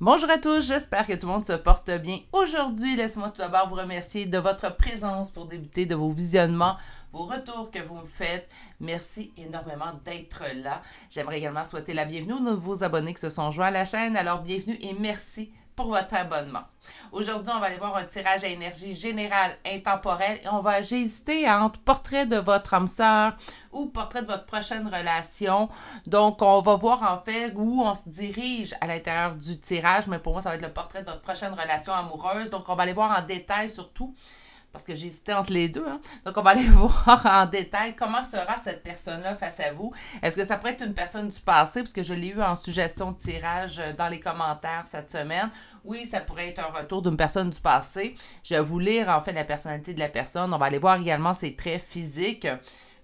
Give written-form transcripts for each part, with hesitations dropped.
Bonjour à tous, j'espère que tout le monde se porte bien. Aujourd'hui, laissez-moi tout d'abord vous remercier de votre présence pour débuter, de vos visionnements, vos retours que vous me faites. Merci énormément d'être là. J'aimerais également souhaiter la bienvenue aux nouveaux abonnés qui se sont joints à la chaîne. Alors, bienvenue et merci pour votre abonnement. Aujourd'hui, on va aller voir un tirage à énergie générale intemporelle et j'ai hésité entre portrait de votre âme sœur ou portrait de votre prochaine relation. Donc, on va voir en fait où on se dirige à l'intérieur du tirage, mais pour moi, ça va être le portrait de votre prochaine relation amoureuse. Donc, on va aller voir en détail surtout parce que j'ai hésité entre les deux. Donc, on va aller voir en détail comment sera cette personne-là face à vous. Est-ce que ça pourrait être une personne du passé, parce que je l'ai eu en suggestion de tirage dans les commentaires cette semaine. Oui, ça pourrait être un retour d'une personne du passé. Je vais vous lire en fait la personnalité de la personne. On va aller voir également ses traits physiques.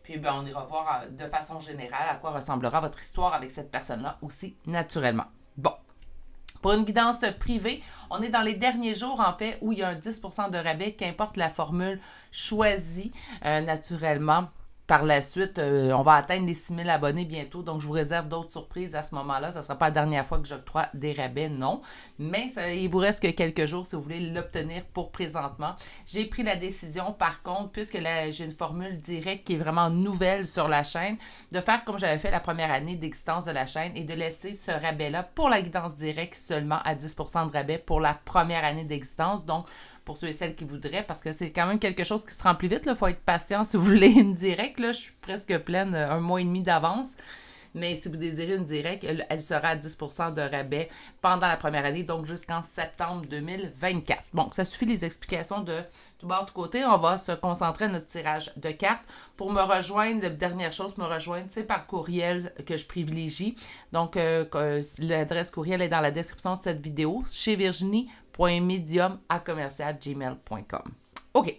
Puis, on ira voir de façon générale à quoi ressemblera votre histoire avec cette personne-là aussi naturellement. Bon. Pour une guidance privée, on est dans les derniers jours, en fait, où il y a un 10% de rabais, qu'importe la formule choisie naturellement. Par la suite, on va atteindre les 6000 abonnés bientôt, donc je vous réserve d'autres surprises à ce moment-là. Ça ne sera pas la dernière fois que j'octroie des rabais, non. Mais il vous reste que quelques jours si vous voulez l'obtenir pour présentement. J'ai pris la décision, par contre, puisque j'ai une formule directe qui est vraiment nouvelle sur la chaîne, de faire comme j'avais fait la première année d'existence de la chaîne et de laisser ce rabais-là pour la guidance directe seulement à 10% de rabais pour la première année d'existence. Donc, pour ceux et celles qui voudraient, parce que c'est quand même quelque chose qui se remplit vite. Il faut être patient si vous voulez une directe. Là, je suis presque pleine, un mois et demi d'avance. Mais si vous désirez une directe, elle sera à 10% de rabais pendant la première année, donc jusqu'en septembre 2024. Bon, ça suffit les explications de tout bord, de côté. On va se concentrer à notre tirage de cartes. Pour me rejoindre, la dernière chose, c'est par courriel que je privilégie. Donc, l'adresse courriel est dans la description de cette vidéo, chez virginie.medium@gmail.com. OK.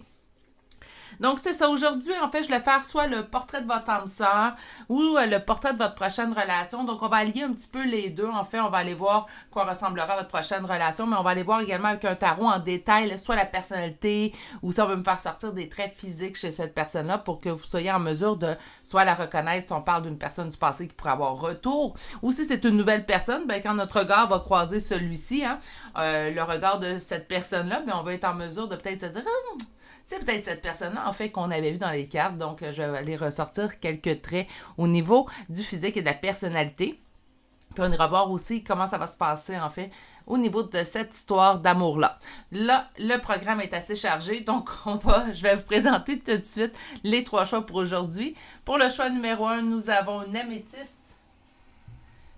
Donc, c'est ça. Aujourd'hui, en fait, je vais faire soit le portrait de votre âme sœur ou le portrait de votre prochaine relation. Donc, on va allier un petit peu les deux. En fait, on va aller voir quoi ressemblera votre prochaine relation, mais on va aller voir également avec un tarot en détail, soit la personnalité ou si on veut me faire sortir des traits physiques chez cette personne-là pour que vous soyez en mesure de soit la reconnaître si on parle d'une personne du passé qui pourrait avoir retour, ou si c'est une nouvelle personne, bien, quand notre regard va croiser celui-ci, le regard de cette personne-là, bien, on va être en mesure de peut-être se dire c'est peut-être cette personne-là, en fait, qu'on avait vu dans les cartes. Donc, je vais aller ressortir quelques traits au niveau du physique et de la personnalité. Puis, on ira voir aussi comment ça va se passer, en fait, au niveau de cette histoire d'amour-là. Là, le programme est assez chargé, donc je vais vous présenter tout de suite les 3 choix pour aujourd'hui. Pour le choix numéro 1, nous avons une améthyste.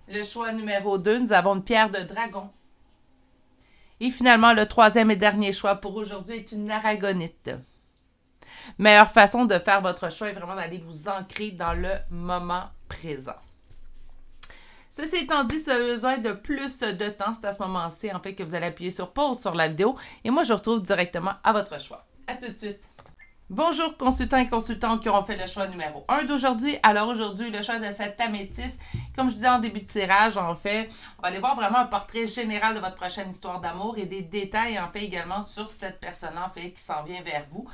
Le choix numéro 2, nous avons une pierre de dragon. Et finalement, le 3e et dernier choix pour aujourd'hui est une aragonite. Meilleure façon de faire votre choix est vraiment d'aller vous ancrer dans le moment présent. Ceci étant dit, si vous avez besoin de plus de temps, c'est à ce moment-ci en fait que vous allez appuyer sur pause sur la vidéo et moi je vous retrouve directement à votre choix. À tout de suite! Bonjour consultants et consultantes qui auront fait le choix numéro 1 d'aujourd'hui. Alors aujourd'hui, le choix de cette améthyste, comme je disais en début de tirage, en fait, on va aller voir vraiment un portrait général de votre prochaine histoire d'amour et des détails en fait également sur cette personne en fait qui s'en vient vers vous.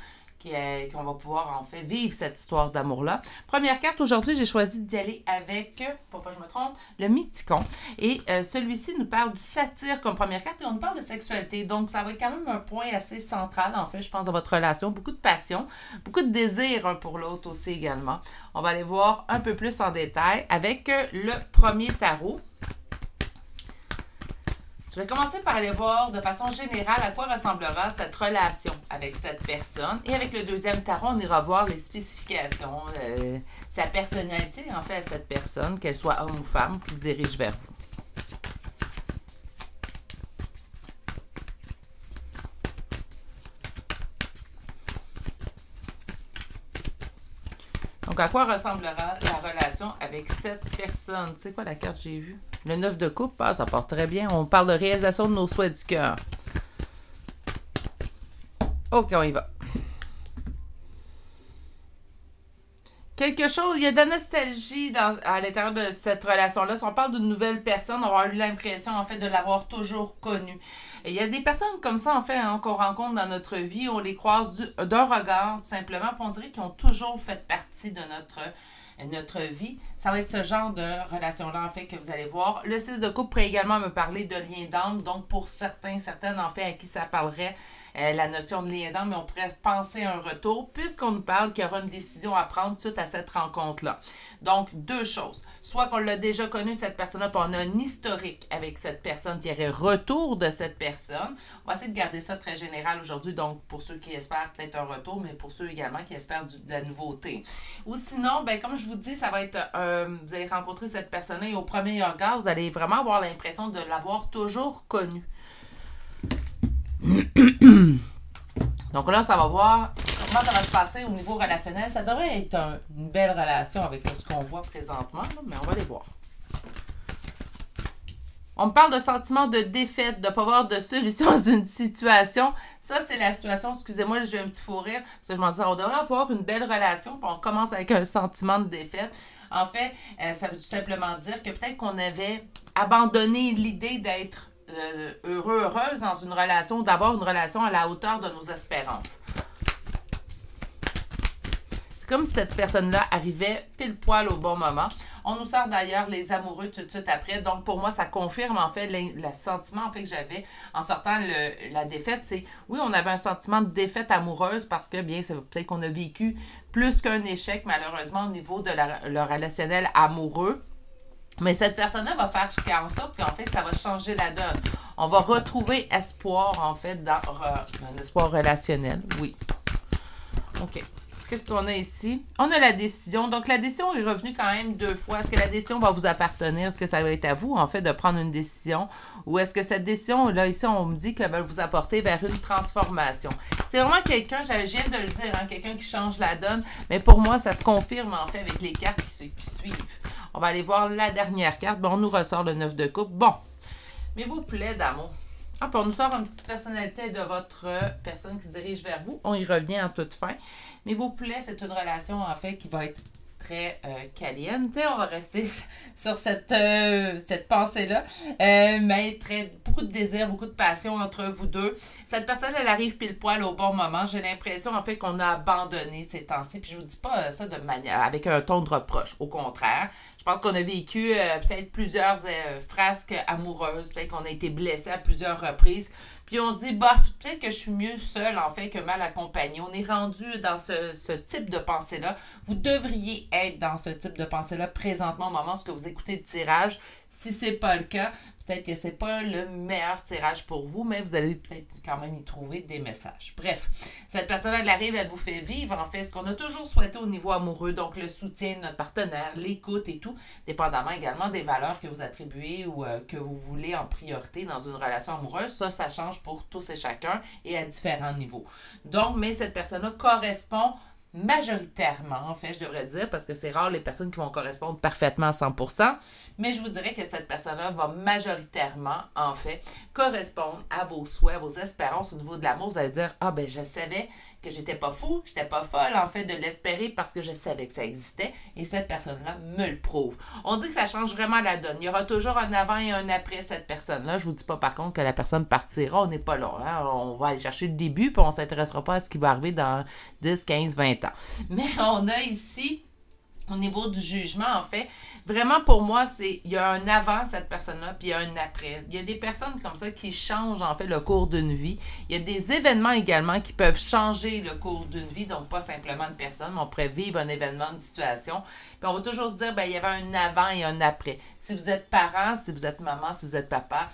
Qu'on va pouvoir en fait vivre cette histoire d'amour-là. Première carte, aujourd'hui, j'ai choisi d'y aller avec, faut pas que je me trompe, le Mythicon. Et celui-ci nous parle du satyre comme première carte et on nous parle de sexualité. Donc, ça va être quand même un point assez central, en fait, je pense, dans votre relation. Beaucoup de passion, beaucoup de désir un pour l'autre aussi également. On va aller voir un peu plus en détail avec le premier tarot. Je vais commencer par aller voir de façon générale à quoi ressemblera cette relation avec cette personne. Et avec le deuxième tarot, on ira voir les spécifications, sa personnalité en fait à cette personne, qu'elle soit homme ou femme, qui se dirige vers vous. Donc, à quoi ressemblera la relation avec cette personne? Tu sais quoi la carte que j'ai vue? Le 9 de coupe, ça part très bien. On parle de réalisation de nos souhaits du cœur. OK, on y va. Quelque chose, il y a de la nostalgie à l'intérieur de cette relation-là. Si on parle d'une nouvelle personne, on va avoir eu l'impression, en fait, de l'avoir toujours connue. Et il y a des personnes comme ça, en fait, qu'on rencontre dans notre vie. On les croise d'un regard, tout simplement. Puis on dirait qu'ils ont toujours fait partie de notre notre vie. Ça va être ce genre de relation-là, en fait, que vous allez voir. Le 6 de coupe pourrait également me parler de lien d'âme. Donc, pour certaines, en fait, à qui ça parlerait, la notion de lien d'âme, mais on pourrait penser à un retour, puisqu'on nous parle qu'il y aura une décision à prendre suite à cette rencontre-là. Donc, deux choses. Soit qu'on l'a déjà connu, cette personne-là, puis on a un historique avec cette personne, qui aurait retour de cette personne. On va essayer de garder ça très général aujourd'hui, donc pour ceux qui espèrent peut-être un retour, mais pour ceux également qui espèrent de la nouveauté. Ou sinon, ben, comme je vous dis, ça va être, vous allez rencontrer cette personne-là et au premier regard, vous allez vraiment avoir l'impression de l'avoir toujours connue. Donc là, ça va voir comment ça va se passer au niveau relationnel. Ça devrait être une belle relation avec ce qu'on voit présentement, là, mais on va les voir. On me parle de sentiment de défaite, de ne pas avoir de solution dans une situation. Ça, c'est la situation. Excusez-moi, j'ai un petit fou rire. Parce que je m'en dis, on devrait avoir une belle relation, puis on commence avec un sentiment de défaite. En fait, ça veut tout simplement dire que peut-être qu'on avait abandonné l'idée d'être heureuse dans une relation, d'avoir une relation à la hauteur de nos espérances. C'est comme si cette personne-là arrivait pile poil au bon moment. On nous sort d'ailleurs les amoureux tout de suite après. Donc, pour moi, ça confirme en fait le sentiment en fait, que j'avais en sortant la défaite. C'est, oui, on avait un sentiment de défaite amoureuse parce que, bien, c'est peut-être qu'on a vécu plus qu'un échec, malheureusement, au niveau de le relationnel amoureux. Mais cette personne-là va faire en sorte qu'en fait, ça va changer la donne. On va retrouver espoir, en fait, dans un espoir relationnel. Oui. OK. Qu'est-ce qu'on a ici? On a la décision. Donc, la décision est revenue quand même 2 fois. Est-ce que la décision va vous appartenir? Est-ce que ça va être à vous, en fait, de prendre une décision? Ou est-ce que cette décision, là, ici, on me dit qu'elle va vous apporter vers une transformation? C'est vraiment quelqu'un, je viens de le dire, hein, quelqu'un qui change la donne. Mais pour moi, ça se confirme, en fait, avec les cartes qui suivent. On va aller voir la dernière carte. Bon, on nous ressort le 9 de coupe. Bon, mes beaux poulets d'amour. Ah, puis on nous sort une petite personnalité de votre personne qui se dirige vers vous. On y revient en toute fin. Mes beaux poulets, c'est une relation, en fait, qui va être très caliente. On va rester sur cette pensée-là. Mais beaucoup de désir, beaucoup de passion entre vous deux. Cette personne, elle arrive pile poil au bon moment. J'ai l'impression, en fait, qu'on a abandonné ces temps-ci. Puis je vous dis pas ça de manière avec un ton de reproche. Au contraire, je pense qu'on a vécu peut-être plusieurs frasques amoureuses. Peut-être qu'on a été blessé à plusieurs reprises. Puis on se dit, bah, peut-être que je suis mieux seule, en fait, que mal accompagnée. On est rendu dans ce type de pensée-là. Vous devriez être dans ce type de pensée-là présentement au moment où vous écoutez le tirage. Si ce n'est pas le cas, peut-être que ce n'est pas le meilleur tirage pour vous, mais vous allez peut-être quand même y trouver des messages. Bref, cette personne-là, elle arrive, elle vous fait vivre, en fait, ce qu'on a toujours souhaité au niveau amoureux, donc le soutien de notre partenaire, l'écoute et tout, dépendamment également des valeurs que vous attribuez ou que vous voulez en priorité dans une relation amoureuse. Ça change pour tous et chacun et à différents niveaux. Donc, mais cette personne-là correspond majoritairement, en fait, je devrais dire, parce que c'est rare les personnes qui vont correspondre parfaitement à 100%, mais je vous dirais que cette personne-là va majoritairement, en fait, correspondre à vos souhaits, à vos espérances au niveau de l'amour. Vous allez dire, ah ben je savais que j'étais pas fou, j'étais pas folle, en fait, de l'espérer parce que je savais que ça existait, et cette personne-là me le prouve. On dit que ça change vraiment la donne. Il y aura toujours un avant et un après cette personne-là. Je vous dis pas, par contre, que la personne partira. On n'est pas là. Hein? On va aller chercher le début, puis on s'intéressera pas à ce qui va arriver dans 10, 15, 20 ans. Mais on a ici, au niveau du jugement, en fait, vraiment pour moi, il y a un avant cette personne-là, puis il y a un après. Il y a des personnes comme ça qui changent, en fait, le cours d'une vie. Il y a des événements également qui peuvent changer le cours d'une vie, donc pas simplement une personne, mais on pourrait vivre un événement, une situation. Puis on va toujours se dire, ben il y avait un avant et un après. Si vous êtes parent, si vous êtes maman, si vous êtes papa,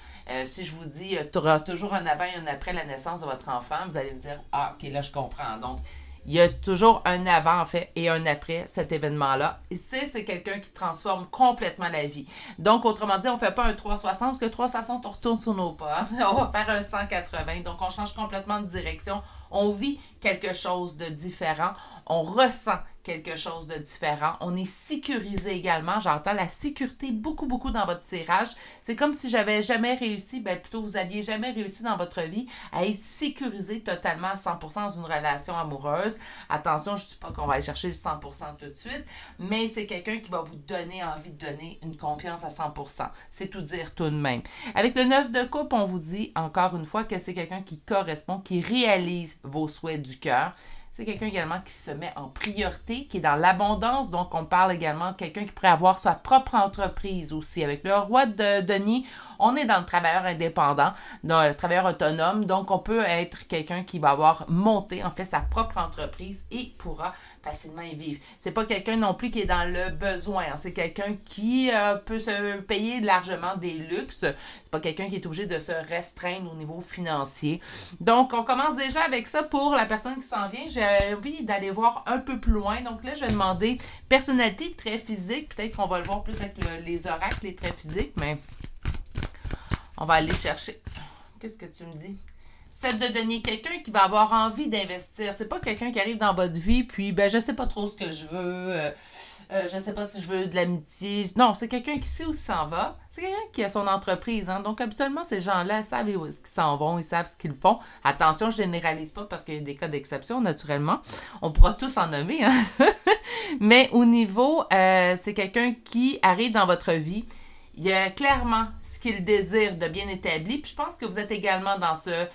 si je vous dis, tu auras toujours un avant et un après la naissance de votre enfant, vous allez me dire, ah, ok, là, je comprends. Donc, il y a toujours un avant, en fait, et un après cet événement-là. Et c'est quelqu'un qui transforme complètement la vie. Donc, autrement dit, on ne fait pas un 360, parce que 360, on retourne sur nos pas. Hein? On va faire un 180. Donc, on change complètement de direction. On vit quelque chose de différent. On ressent quelque chose de différent. On est sécurisé également. J'entends la sécurité beaucoup, beaucoup dans votre tirage. C'est comme si j'avais jamais réussi, ben plutôt vous n'aviez jamais réussi dans votre vie à être sécurisé totalement à 100% dans une relation amoureuse. Attention, je ne dis pas qu'on va aller chercher le 100% tout de suite, mais c'est quelqu'un qui va vous donner envie de donner une confiance à 100%. C'est tout dire tout de même. Avec le 9 de coupe, on vous dit encore une fois que c'est quelqu'un qui correspond, qui réalise vos souhaits du cœur. C'est quelqu'un également qui se met en priorité, qui est dans l'abondance. Donc, on parle également de quelqu'un qui pourrait avoir sa propre entreprise aussi. Avec le roi de denier, on est dans le travailleur indépendant, dans le travailleur autonome. Donc, on peut être quelqu'un qui va avoir monté, en fait, sa propre entreprise et pourra facilement y vivre. C'est pas quelqu'un non plus qui est dans le besoin. Hein. C'est quelqu'un qui peut se payer largement des luxes. C'est pas quelqu'un qui est obligé de se restreindre au niveau financier. Donc, on commence déjà avec ça pour la personne qui s'en vient. J'ai envie d'aller voir un peu plus loin. Donc là, je vais demander personnalité, trait physique. Peut-être qu'on va le voir plus avec les oracles, les traits physiques, mais on va aller chercher. Qu'est-ce que tu me dis? 7 de denier, quelqu'un qui va avoir envie d'investir. C'est pas quelqu'un qui arrive dans votre vie, puis ben je sais pas trop ce que je veux. Je sais pas si je veux de l'amitié. Non, c'est quelqu'un qui sait où il s'en va. C'est quelqu'un qui a son entreprise. Hein? Donc, habituellement, ces gens-là savent où est-ce qu'ils s'en vont. Ils savent ce qu'ils font. Attention, je généralise pas parce qu'il y a des cas d'exception, naturellement. On pourra tous en nommer. Hein? Mais au niveau, c'est quelqu'un qui arrive dans votre vie. Il y a clairement ce qu'il désire de bien établi. Puis je pense que vous êtes également dans ce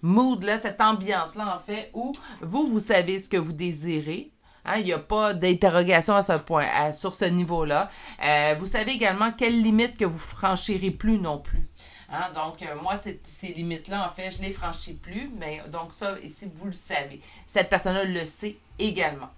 mood-là, cette ambiance-là, en fait, où vous savez ce que vous désirez. Hein, il n'y a pas d'interrogation à ce point, sur ce niveau-là. Vous savez également quelles limites que vous franchirez plus non plus. Hein, donc, moi, ces limites-là, en fait, je ne les franchis plus. Mais donc, ça, ici, vous le savez. Cette personne-là le sait également.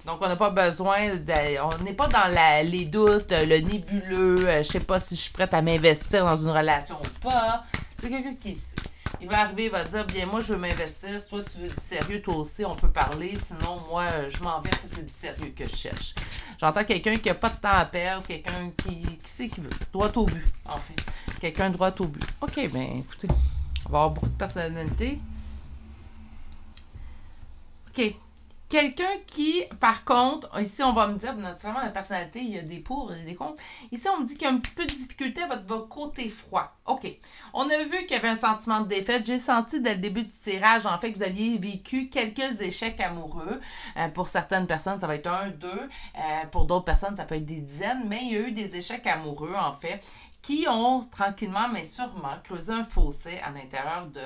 Donc, on n'a pas besoin, on n'est pas dans les doutes, le nébuleux, je ne sais pas si je suis prête à m'investir dans une relation ou pas. C'est quelqu'un qui sait. Il va arriver, il va dire, bien, moi, je veux m'investir. Soit tu veux du sérieux, toi aussi, on peut parler. Sinon, moi, je m'en viens que c'est du sérieux que je cherche. J'entends quelqu'un qui n'a pas de temps à perdre, quelqu'un qui sait qu'il veut. Droit au but, en fait. Quelqu'un droit au but. OK, bien, écoutez, on va avoir beaucoup de personnalité. OK. Quelqu'un qui, par contre, ici, on va me dire, naturellement, la personnalité, il y a des pour et des contre. Ici, on me dit qu'il y a un petit peu de difficulté à votre côté froid. OK. On a vu qu'il y avait un sentiment de défaite. J'ai senti dès le début du tirage, en fait, que vous aviez vécu quelques échecs amoureux. Pour certaines personnes, ça va être 1, 2. Pour d'autres personnes, ça peut être des dizaines. Mais il y a eu des échecs amoureux, en fait, qui ont tranquillement, mais sûrement, creusé un fossé à l'intérieur de,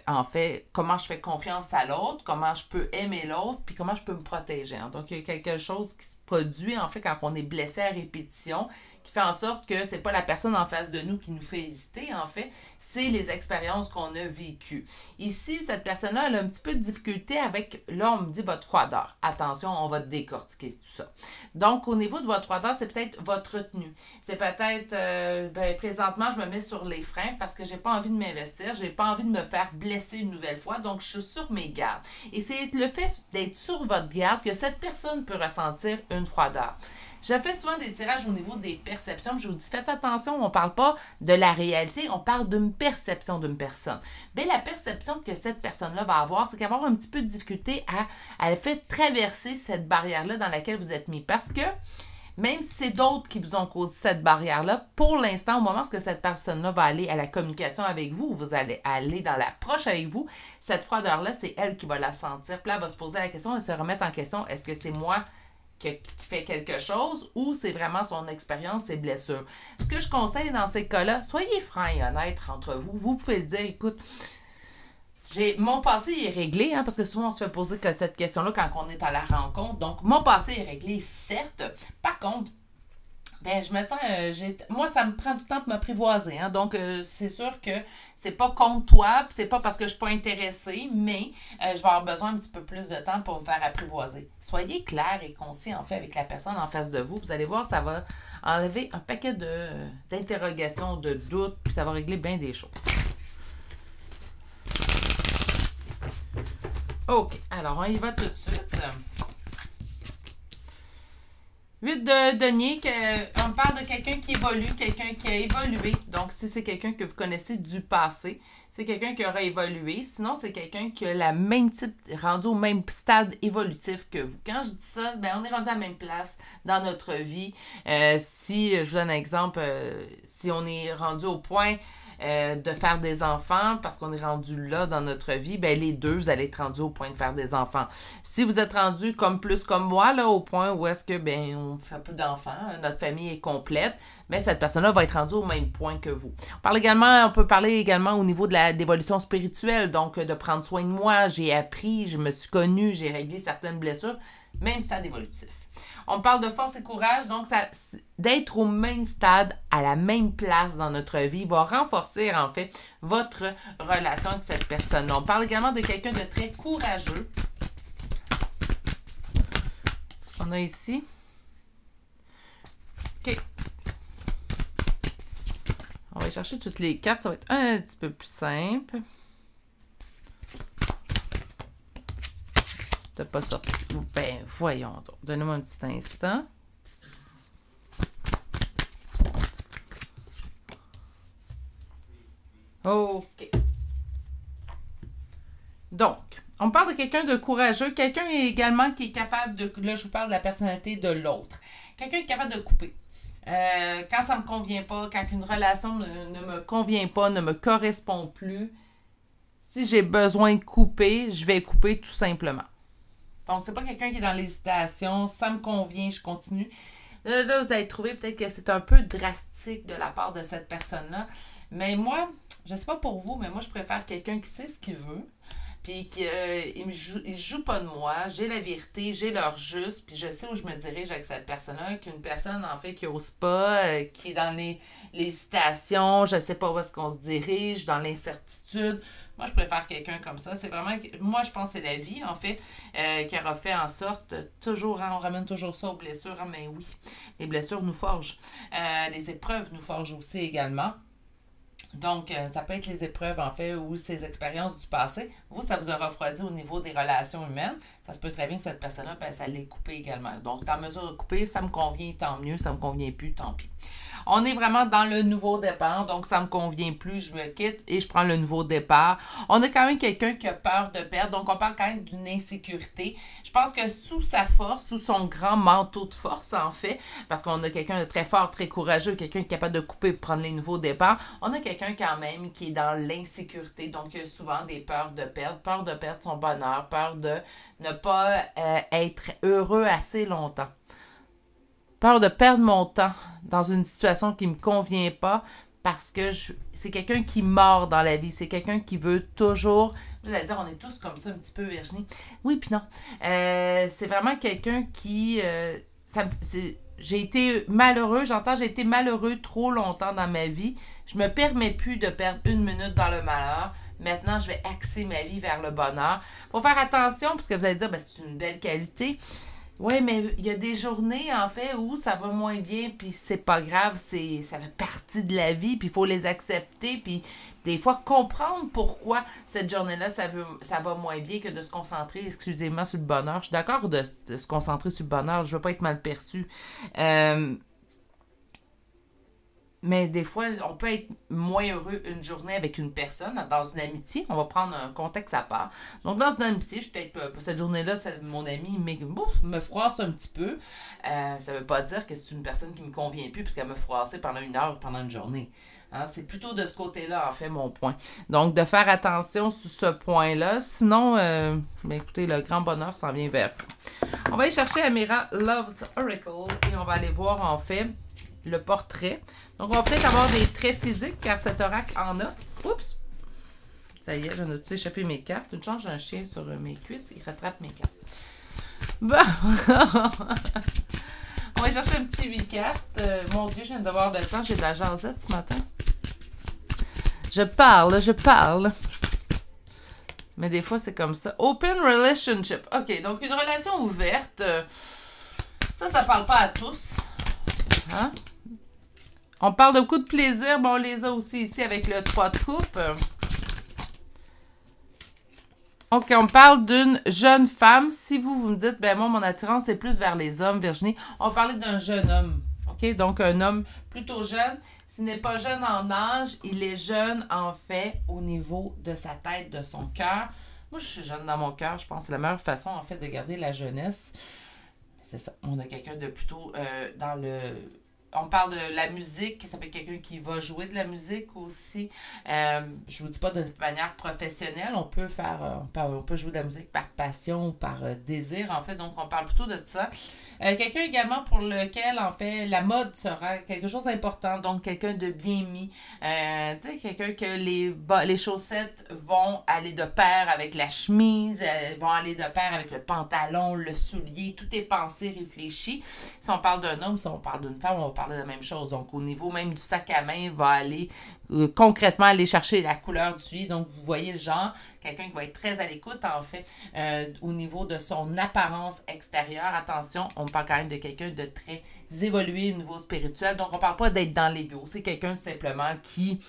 en fait, comment je fais confiance à l'autre, comment je peux aimer l'autre, puis comment je peux me protéger. Hein. Donc, il y a quelque chose qui se produit, en fait, quand on est blessé à répétition, qui fait en sorte que c'est pas la personne en face de nous qui nous fait hésiter, en fait, c'est les expériences qu'on a vécues. Ici, cette personne-là, elle a un petit peu de difficulté avec, là, on me dit votre froideur. Attention, on va décortiquer tout ça. Donc, au niveau de votre froideur, c'est peut-être votre retenue. C'est peut-être, présentement, je me mets sur les freins parce que j'ai pas envie de m'investir, j'ai pas envie de me faire blesser une nouvelle fois, donc je suis sur mes gardes. Et c'est le fait d'être sur votre garde que cette personne peut ressentir une froideur. Je fais souvent des tirages au niveau des perceptions. Je vous dis, faites attention, on ne parle pas de la réalité, on parle d'une perception d'une personne. Bien, la perception que cette personne-là va avoir, c'est qu'elle va avoir un petit peu de difficulté à faire traverser cette barrière-là dans laquelle vous êtes mis. Parce que même si c'est d'autres qui vous ont causé cette barrière-là, pour l'instant, au moment où cette personne-là va aller à la communication avec vous, vous allez aller dans l'approche avec vous, cette froideur-là, c'est elle qui va la sentir. Puis là, elle va se poser la question, elle se remettre en question, est-ce que c'est moi qui fait quelque chose ou c'est vraiment son expérience, ses blessures. Ce que je conseille dans ces cas-là, soyez francs et honnêtes entre vous. Vous pouvez le dire, écoute, mon passé est réglé, hein, parce que souvent on se fait poser que cette question-là quand on est à la rencontre. Donc, mon passé est réglé, certes. Par contre, ben, je me sens, moi, ça me prend du temps pour m'apprivoiser. Hein, donc, c'est sûr que c'est pas contre toi, puis c'est pas parce que je suis pas intéressée, mais je vais avoir besoin un petit peu plus de temps pour me faire apprivoiser. Soyez clair et concis, en fait, avec la personne en face de vous. Vous allez voir, ça va enlever un paquet d'interrogations, de doutes, puis ça va régler bien des choses. OK, alors on y va tout de suite. 8 de denier, on parle de quelqu'un qui évolue, quelqu'un qui a évolué. Donc, si c'est quelqu'un que vous connaissez du passé, c'est quelqu'un qui aura évolué. Sinon, c'est quelqu'un qui a la même type, rendu au même stade évolutif que vous. Quand je dis ça, ben, on est rendu à la même place dans notre vie. Si, je vous donne un exemple, si on est rendu au point de faire des enfants parce qu'on est rendu là dans notre vie, ben les deux, vous allez être rendus au point de faire des enfants. Si vous êtes rendu plus comme moi, là, au point où est-ce que, ben, on fait plus d'enfants, notre famille est complète, mais cette personne-là va être rendue au même point que vous. On peut parler également au niveau de l'évolution spirituelle, donc de prendre soin de moi, j'ai appris, je me suis connue, j'ai réglé certaines blessures, même stade évolutif. On parle de force et courage, donc d'être au même stade, à la même place dans notre vie, va renforcer en fait votre relation avec cette personne. On parle également de quelqu'un de très courageux. Ce qu'on a ici. OK. On va chercher toutes les cartes, ça va être un petit peu plus simple. T'as pas sorti. Ben, voyons donc. Donnez-moi un petit instant. OK. Donc, on parle de quelqu'un de courageux, quelqu'un également qui est capable de... Là, je vous parle de la personnalité de l'autre. Quelqu'un qui est capable de couper. Quand ça ne me convient pas, quand une relation ne me convient pas, ne me correspond plus, si j'ai besoin de couper, je vais couper tout simplement. Donc, c'est pas quelqu'un qui est dans l'hésitation. Ça me convient, je continue. Là, vous allez trouver peut-être que c'est un peu drastique de la part de cette personne-là. Mais moi, je sais pas pour vous, mais moi, je préfère quelqu'un qui sait ce qu'il veut. Puis il se joue pas de moi. J'ai la vérité, j'ai l'heure juste. Puis je sais où je me dirige avec cette personne-là. Qu'une personne, en fait, qui n'ose pas, qui est dans l'hésitation. Je sais pas où est-ce qu'on se dirige, dans l'incertitude. Moi, je préfère quelqu'un comme ça. C'est vraiment... Moi, je pense que c'est la vie, en fait, qui aura fait en sorte... Toujours, hein, on ramène toujours ça aux blessures. Hein, mais oui, les blessures nous forgent. Les épreuves nous forgent aussi également. Donc, ça peut être les épreuves, en fait, ou ces expériences du passé. Vous, ça vous a refroidi au niveau des relations humaines. Ça se peut très bien que cette personne-là, ben, ça l'ait coupé également. Donc, en mesure de couper, ça me convient, tant mieux. Ça me convient plus, tant pis. On est vraiment dans le nouveau départ. Donc, ça me convient plus, je me quitte et je prends le nouveau départ. On a quand même quelqu'un qui a peur de perdre. Donc, on parle quand même d'une insécurité. Je pense que sous sa force, sous son grand manteau de force, en fait, parce qu'on a quelqu'un de très fort, très courageux, quelqu'un qui est capable de couper et de prendre les nouveaux départs, on a quelqu'un quand même qui est dans l'insécurité. Donc, il y a souvent des peurs de perdre son bonheur, peur de ne pas être heureux assez longtemps. Peur de perdre mon temps dans une situation qui ne me convient pas parce que c'est quelqu'un qui mord dans la vie. C'est quelqu'un qui veut toujours... Vous allez dire, on est tous comme ça un petit peu, Virginie. Oui, puis non. C'est vraiment quelqu'un qui... j'ai été malheureux, j'ai été malheureux trop longtemps dans ma vie. Je me permets plus de perdre une minute dans le malheur. Maintenant, je vais axer ma vie vers le bonheur. Faut faire attention, parce que vous allez dire, ben, c'est une belle qualité. Oui, mais il y a des journées, en fait, où ça va moins bien, puis c'est pas grave, ça fait partie de la vie, puis il faut les accepter, puis des fois, comprendre pourquoi cette journée-là, ça va moins bien que de se concentrer exclusivement sur le bonheur. Je suis d'accord de se concentrer sur le bonheur, je veux pas être mal perçue. Mais des fois, on peut être moins heureux une journée avec une personne, dans une amitié. On va prendre un contexte à part. Donc, dans une amitié, je suis peut-être cette journée-là, mon ami me froisse un petit peu. Ça ne veut pas dire que c'est une personne qui me convient plus parce qu'elle me froissait pendant une heure, pendant une journée. Hein, c'est plutôt de ce côté-là, en fait, mon point. Donc, de faire attention sur ce point-là. Sinon, écoutez, le grand bonheur s'en vient vers vous. On va aller chercher Amira Love's Oracle et on va aller voir, en fait, le portrait. Donc, on va peut-être avoir des traits physiques, car cet oracle en a. Oups! Ça y est, j'en ai tout échappé mes cartes. Une chance, j'ai un chien sur mes cuisses, il rattrape mes cartes. Bon! On va chercher un petit 8 cartes. Mon Dieu, je viens de voir le temps. J'ai de la jasette ce matin. Je parle. Mais des fois, c'est comme ça. Open relationship. OK, donc une relation ouverte. Ça parle pas à tous. Hein? On parle de coups de plaisir, mais on les a aussi ici avec le 3 de coupe. OK, on parle d'une jeune femme. Si vous me dites, ben moi, mon attirance est plus vers les hommes, Virginie, on va parler d'un jeune homme. OK, donc un homme plutôt jeune. S'il n'est pas jeune en âge, il est jeune, en fait, au niveau de sa tête, de son cœur. Moi, je suis jeune dans mon cœur. Je pense que c'est la meilleure façon, en fait, de garder la jeunesse. C'est ça. On a quelqu'un de plutôt dans le On parle de la musique, ça peut être quelqu'un qui va jouer de la musique aussi. Je vous dis pas de manière professionnelle, on peut faire, on peut jouer de la musique par passion ou par désir, en fait, donc on parle plutôt de ça. Quelqu'un également pour lequel, en fait, la mode sera quelque chose d'important, donc quelqu'un de bien mis. Tu sais, quelqu'un que les chaussettes vont aller de pair avec la chemise, vont aller de pair avec le pantalon, le soulier, tout est pensé, réfléchi. Si on parle d'un homme, si on parle d'une femme, on va parler de la même chose. Donc, au niveau même du sac à main, il va aller concrètement aller chercher la couleur du soulier. Donc, vous voyez le genre, quelqu'un qui va être très à l'écoute, en fait, au niveau de son apparence extérieure. Attention, on parle quand même de quelqu'un de très évolué au niveau spirituel. Donc, on parle pas d'être dans l'ego. C'est quelqu'un, tout simplement, qui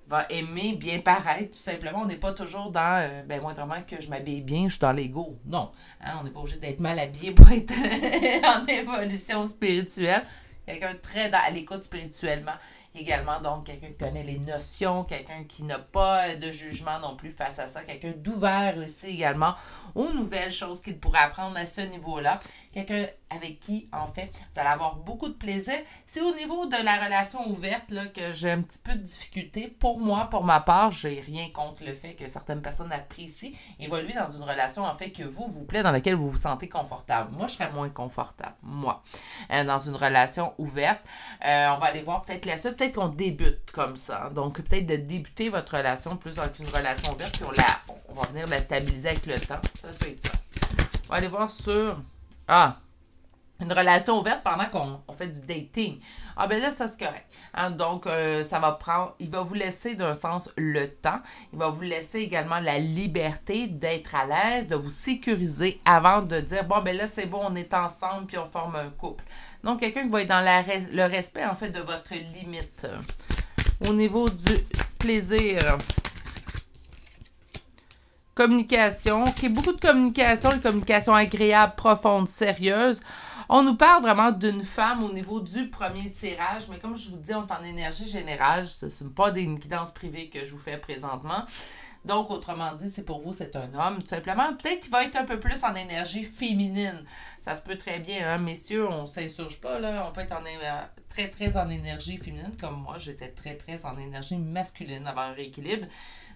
va aimer bien paraître, tout simplement. On n'est pas toujours dans, moindrement que je m'habille bien, je suis dans l'ego. Non, hein, on n'est pas obligé d'être mal habillé pour être en évolution spirituelle. Quelqu'un de très à l'écoute spirituellement également. Donc, quelqu'un qui connaît les notions, quelqu'un qui n'a pas de jugement non plus face à ça, quelqu'un d'ouvert aussi également aux nouvelles choses qu'il pourrait apprendre à ce niveau-là. Quelqu'un avec qui, en fait, vous allez avoir beaucoup de plaisir. C'est au niveau de la relation ouverte là, que j'ai un petit peu de difficulté. Pour moi, pour ma part, j'ai rien contre le fait que certaines personnes apprécient évoluer dans une relation, en fait, que vous plaît, dans laquelle vous vous sentez confortable. Moi, je serais moins confortable, moi, dans une relation ouverte. On va aller voir peut-être la suite. Peut-être qu'on débute comme ça. Donc, peut-être de débuter votre relation plus avec une relation ouverte, puis on va venir la stabiliser avec le temps. Ça peut être ça. On va aller voir sur... une relation ouverte pendant qu'on fait du dating. Ah ben là, ça c'est correct. Hein? Donc, ça va prendre... Il va vous laisser d'un sens le temps. Il va vous laisser également la liberté d'être à l'aise, de vous sécuriser avant de dire, bon, ben là, c'est bon, on est ensemble, puis on forme un couple. Donc, quelqu'un qui va être dans le respect, en fait, de votre limite. Au niveau du plaisir... communication, qui est beaucoup de communication, une communication agréable, profonde, sérieuse. On nous parle vraiment d'une femme au niveau du premier tirage, mais comme je vous dis, on est en énergie générale. Ce ne sont pas des guidances privées que je vous fais présentement. Donc, autrement dit, c'est pour vous, c'est un homme, tout simplement. Peut-être qu'il va être un peu plus en énergie féminine. Ça se peut très bien, hein, messieurs, on ne s'insurge pas, là. On peut être très, très en énergie féminine, comme moi, j'étais très, très en énergie masculine, avoir un rééquilibre.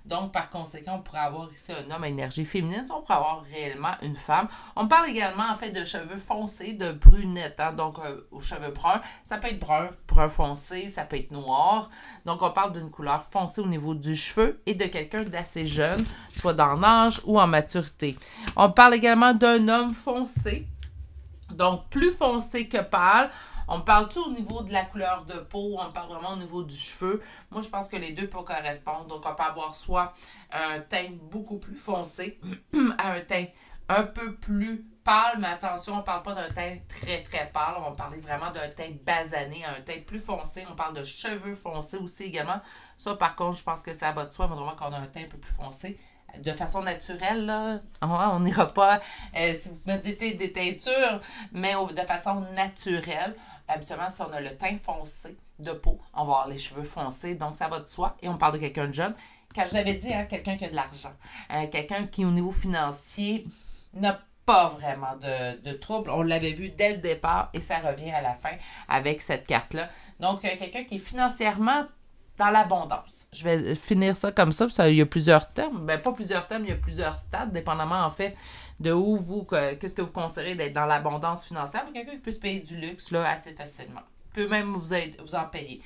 Donc, par conséquent, on pourrait avoir ici un homme à énergie féminine, on pourrait avoir réellement une femme. On parle également, en fait, de cheveux foncés, de brunettes, hein, donc aux cheveux bruns. Ça peut être brun foncé, ça peut être noir. Donc, on parle d'une couleur foncée au niveau du cheveu et de quelqu'un d'assez jeune, soit dans l'âge ou en maturité. On parle également d'un homme foncé, donc plus foncé que pâle. On parle-tu au niveau de la couleur de peau, on parle vraiment au niveau du cheveu? Moi, je pense que les deux peuvent correspondre. Donc, on peut avoir soit un teint beaucoup plus foncé à un teint un peu plus pâle, mais attention, on ne parle pas d'un teint très, très pâle. On va parler vraiment d'un teint basané, un teint plus foncé. On parle de cheveux foncés aussi également. Ça, par contre, je pense que ça va de soi, mais vraiment qu'on a un teint un peu plus foncé. De façon naturelle, là, on n'ira pas, si vous mettez des teintures, mais de façon naturelle. Habituellement, si on a le teint foncé de peau, on va avoir les cheveux foncés, donc ça va de soi. Et on parle de quelqu'un de jeune. Quand je vous avais dit, hein, quelqu'un qui a de l'argent, quelqu'un qui, au niveau financier, n'a pas vraiment de trouble. On l'avait vu dès le départ et ça revient à la fin avec cette carte-là. Donc, quelqu'un qui est financièrement dans l'abondance. Je vais finir ça comme ça, parce qu'il y a plusieurs termes. Ben, pas plusieurs termes, il y a plusieurs stades, dépendamment, en fait, de où qu'est-ce que vous considérez d'être dans l'abondance financière. Mais quelqu'un qui peut se payer du luxe, là, assez facilement. Peut même vous en payer.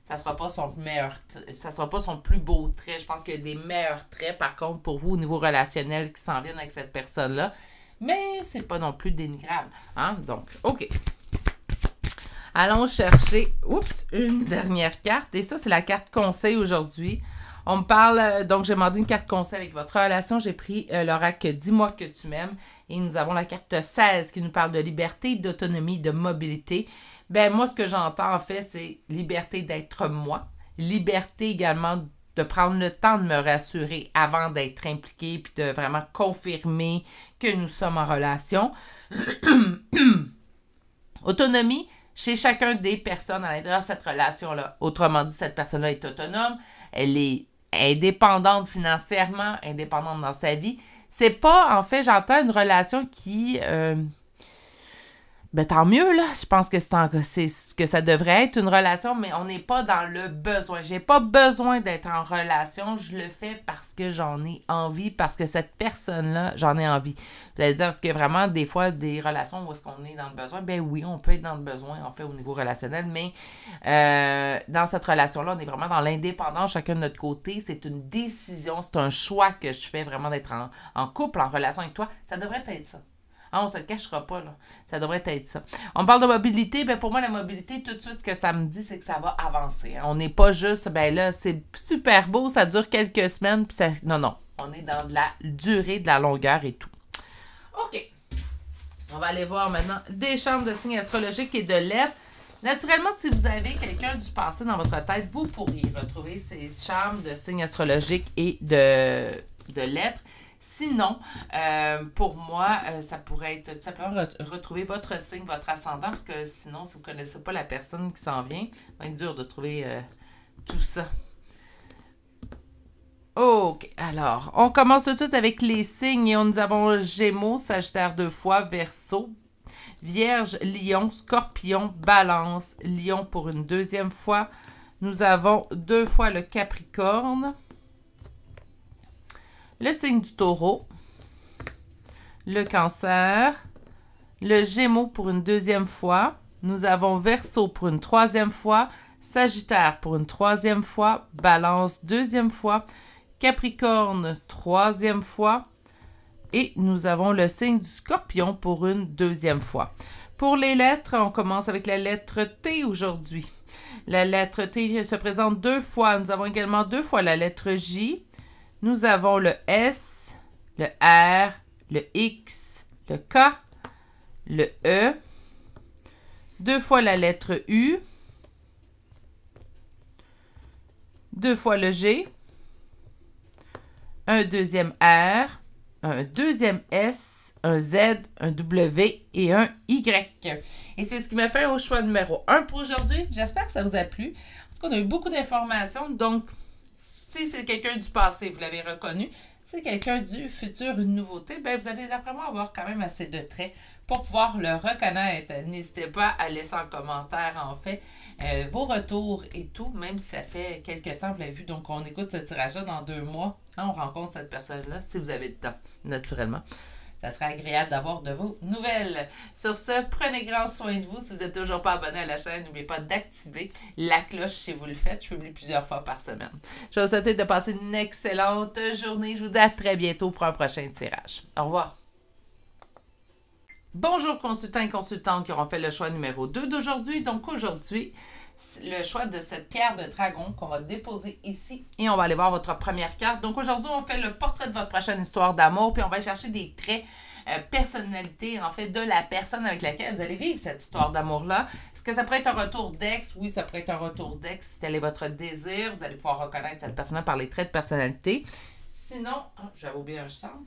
Ça sera pas ça sera pas son plus beau trait. Je pense qu'il y a des meilleurs traits, par contre, pour vous, au niveau relationnel, qui s'en viennent avec cette personne-là. Mais c'est pas non plus dénigrable. Hein? Donc, OK. Allons chercher, une dernière carte. Et ça, c'est la carte conseil aujourd'hui. On me parle, donc j'ai demandé une carte conseil avec votre relation. J'ai pris l'oracle « Dis-moi que tu m'aimes ». Et nous avons la carte 16 qui nous parle de liberté, d'autonomie, de mobilité. Ben moi, ce que j'entends en fait, c'est liberté d'être moi. Liberté également de prendre le temps de me rassurer avant d'être impliquée puis de vraiment confirmer que nous sommes en relation. Autonomie chez chacun des personnes à l'intérieur de cette relation-là. Autrement dit, cette personne-là est autonome, elle est indépendante financièrement, indépendante dans sa vie. C'est pas, en fait, j'entends une relation qui ben tant mieux, là. Je pense que c'est ce que ça devrait être, une relation, mais on n'est pas dans le besoin. J'ai pas besoin d'être en relation. Je le fais parce que j'en ai envie, parce que cette personne-là, j'en ai envie. Vous allez dire, est-ce que vraiment, des fois, des relations où est-ce qu'on est dans le besoin? Ben oui, on peut être dans le besoin, en fait, au niveau relationnel, mais dans cette relation-là, on est vraiment dans l'indépendance, chacun de notre côté. C'est une décision, c'est un choix que je fais vraiment d'être en couple, en relation avec toi. Ça devrait être ça. Ah, on se le cachera pas, là. Ça devrait être ça. On parle de mobilité. Ben pour moi, la mobilité, tout de suite, ce que ça me dit, c'est que ça va avancer. Hein. On n'est pas juste, ben là, c'est super beau, ça dure quelques semaines, puis ça... Non, non. On est dans de la durée, de la longueur et tout. OK. On va aller voir maintenant des chambres de signes astrologiques et de lettres. Naturellement, si vous avez quelqu'un du passé dans votre tête, vous pourriez retrouver ces chambres de signes astrologiques et de lettres. Sinon, pour moi, ça pourrait être tout simplement retrouver votre signe, votre ascendant, parce que sinon, si vous ne connaissez pas la personne qui s'en vient, ça va être dur de trouver tout ça. OK, alors, on commence tout de suite avec les signes et nous avons Gémeaux, Sagittaire 2 fois, Verseau, Vierge, Lion, Scorpion, Balance, Lion pour une deuxième fois. Nous avons 2 fois le Capricorne. Le signe du Taureau, le Cancer, le Gémeaux pour une deuxième fois. Nous avons Verseau pour une troisième fois, Sagittaire pour une troisième fois, Balance deuxième fois, Capricorne troisième fois et nous avons le signe du Scorpion pour une deuxième fois. Pour les lettres, on commence avec la lettre T aujourd'hui. La lettre T se présente 2 fois. Nous avons également 2 fois la lettre J. Nous avons le S, le R, le X, le K, le E, 2 fois la lettre U, 2 fois le G, un deuxième R, un deuxième S, un Z, un W et un Y. Et c'est ce qui m'a fait au choix numéro 1 pour aujourd'hui. J'espère que ça vous a plu. Parce qu'on a eu beaucoup d'informations, donc... Si c'est quelqu'un du passé, vous l'avez reconnu, si c'est quelqu'un du futur, une nouveauté, ben vous allez d'après moi avoir quand même assez de traits pour pouvoir le reconnaître. N'hésitez pas à laisser en commentaire, en fait, vos retours et tout, même si ça fait quelques temps, vous l'avez vu, donc on écoute ce tirage-là dans 2 mois, hein, on rencontre cette personne-là, si vous avez le temps, naturellement. Ça serait agréable d'avoir de vos nouvelles. Sur ce, prenez grand soin de vous. Si vous n'êtes toujours pas abonné à la chaîne, n'oubliez pas d'activer la cloche si vous le faites. Je publie plusieurs fois par semaine. Je vais vous souhaiter de passer une excellente journée. Je vous dis à très bientôt pour un prochain tirage. Au revoir. Bonjour consultants et consultantes qui auront fait le choix numéro 2 d'aujourd'hui. Donc aujourd'hui, le choix de cette pierre de dragon qu'on va déposer ici. Et on va aller voir votre première carte. Donc aujourd'hui, on fait le portrait de votre prochaine histoire d'amour. Puis on va chercher des traits, personnalités, en fait, de la personne avec laquelle vous allez vivre cette histoire d'amour-là. Est-ce que ça pourrait être un retour d'ex? Oui, ça pourrait être un retour d'ex. Si tel est votre désir, vous allez pouvoir reconnaître cette personne-là par les traits de personnalité. Sinon, j'avais oublié un champ.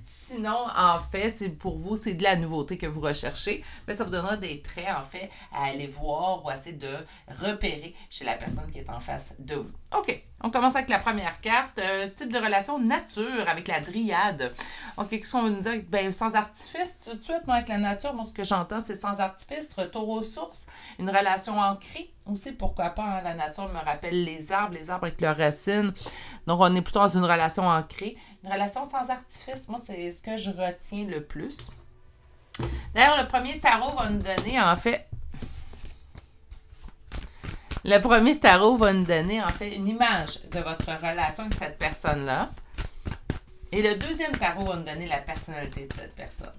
Sinon, en fait, c'est pour vous, c'est de la nouveauté que vous recherchez. Mais ça vous donnera des traits, en fait, à aller voir ou à essayer de repérer chez la personne qui est en face de vous. OK, on commence avec la première carte. Type de relation nature avec la dryade. OK, qu'est-ce qu'on va nous dire? Ben, sans artifice, tout de suite, moi, avec la nature, moi, ce que j'entends, c'est sans artifice, retour aux sources, une relation ancrée. Aussi, pourquoi pas, hein, la nature me rappelle les arbres avec leurs racines. Donc, on est plutôt dans une relation ancrée. Une relation sans artifice, moi, c'est ce que je retiens le plus. D'ailleurs, le premier tarot va nous donner, en fait... Le premier tarot va nous donner, en fait, une image de votre relation avec cette personne-là. Et le deuxième tarot va nous donner la personnalité de cette personne.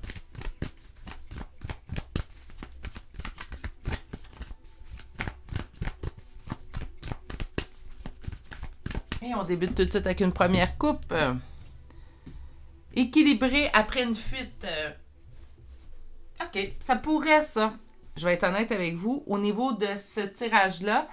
Et on débute tout de suite avec une première coupe. Équilibré après une fuite. OK, ça pourrait, ça. Je vais être honnête avec vous. Au niveau de ce tirage-là,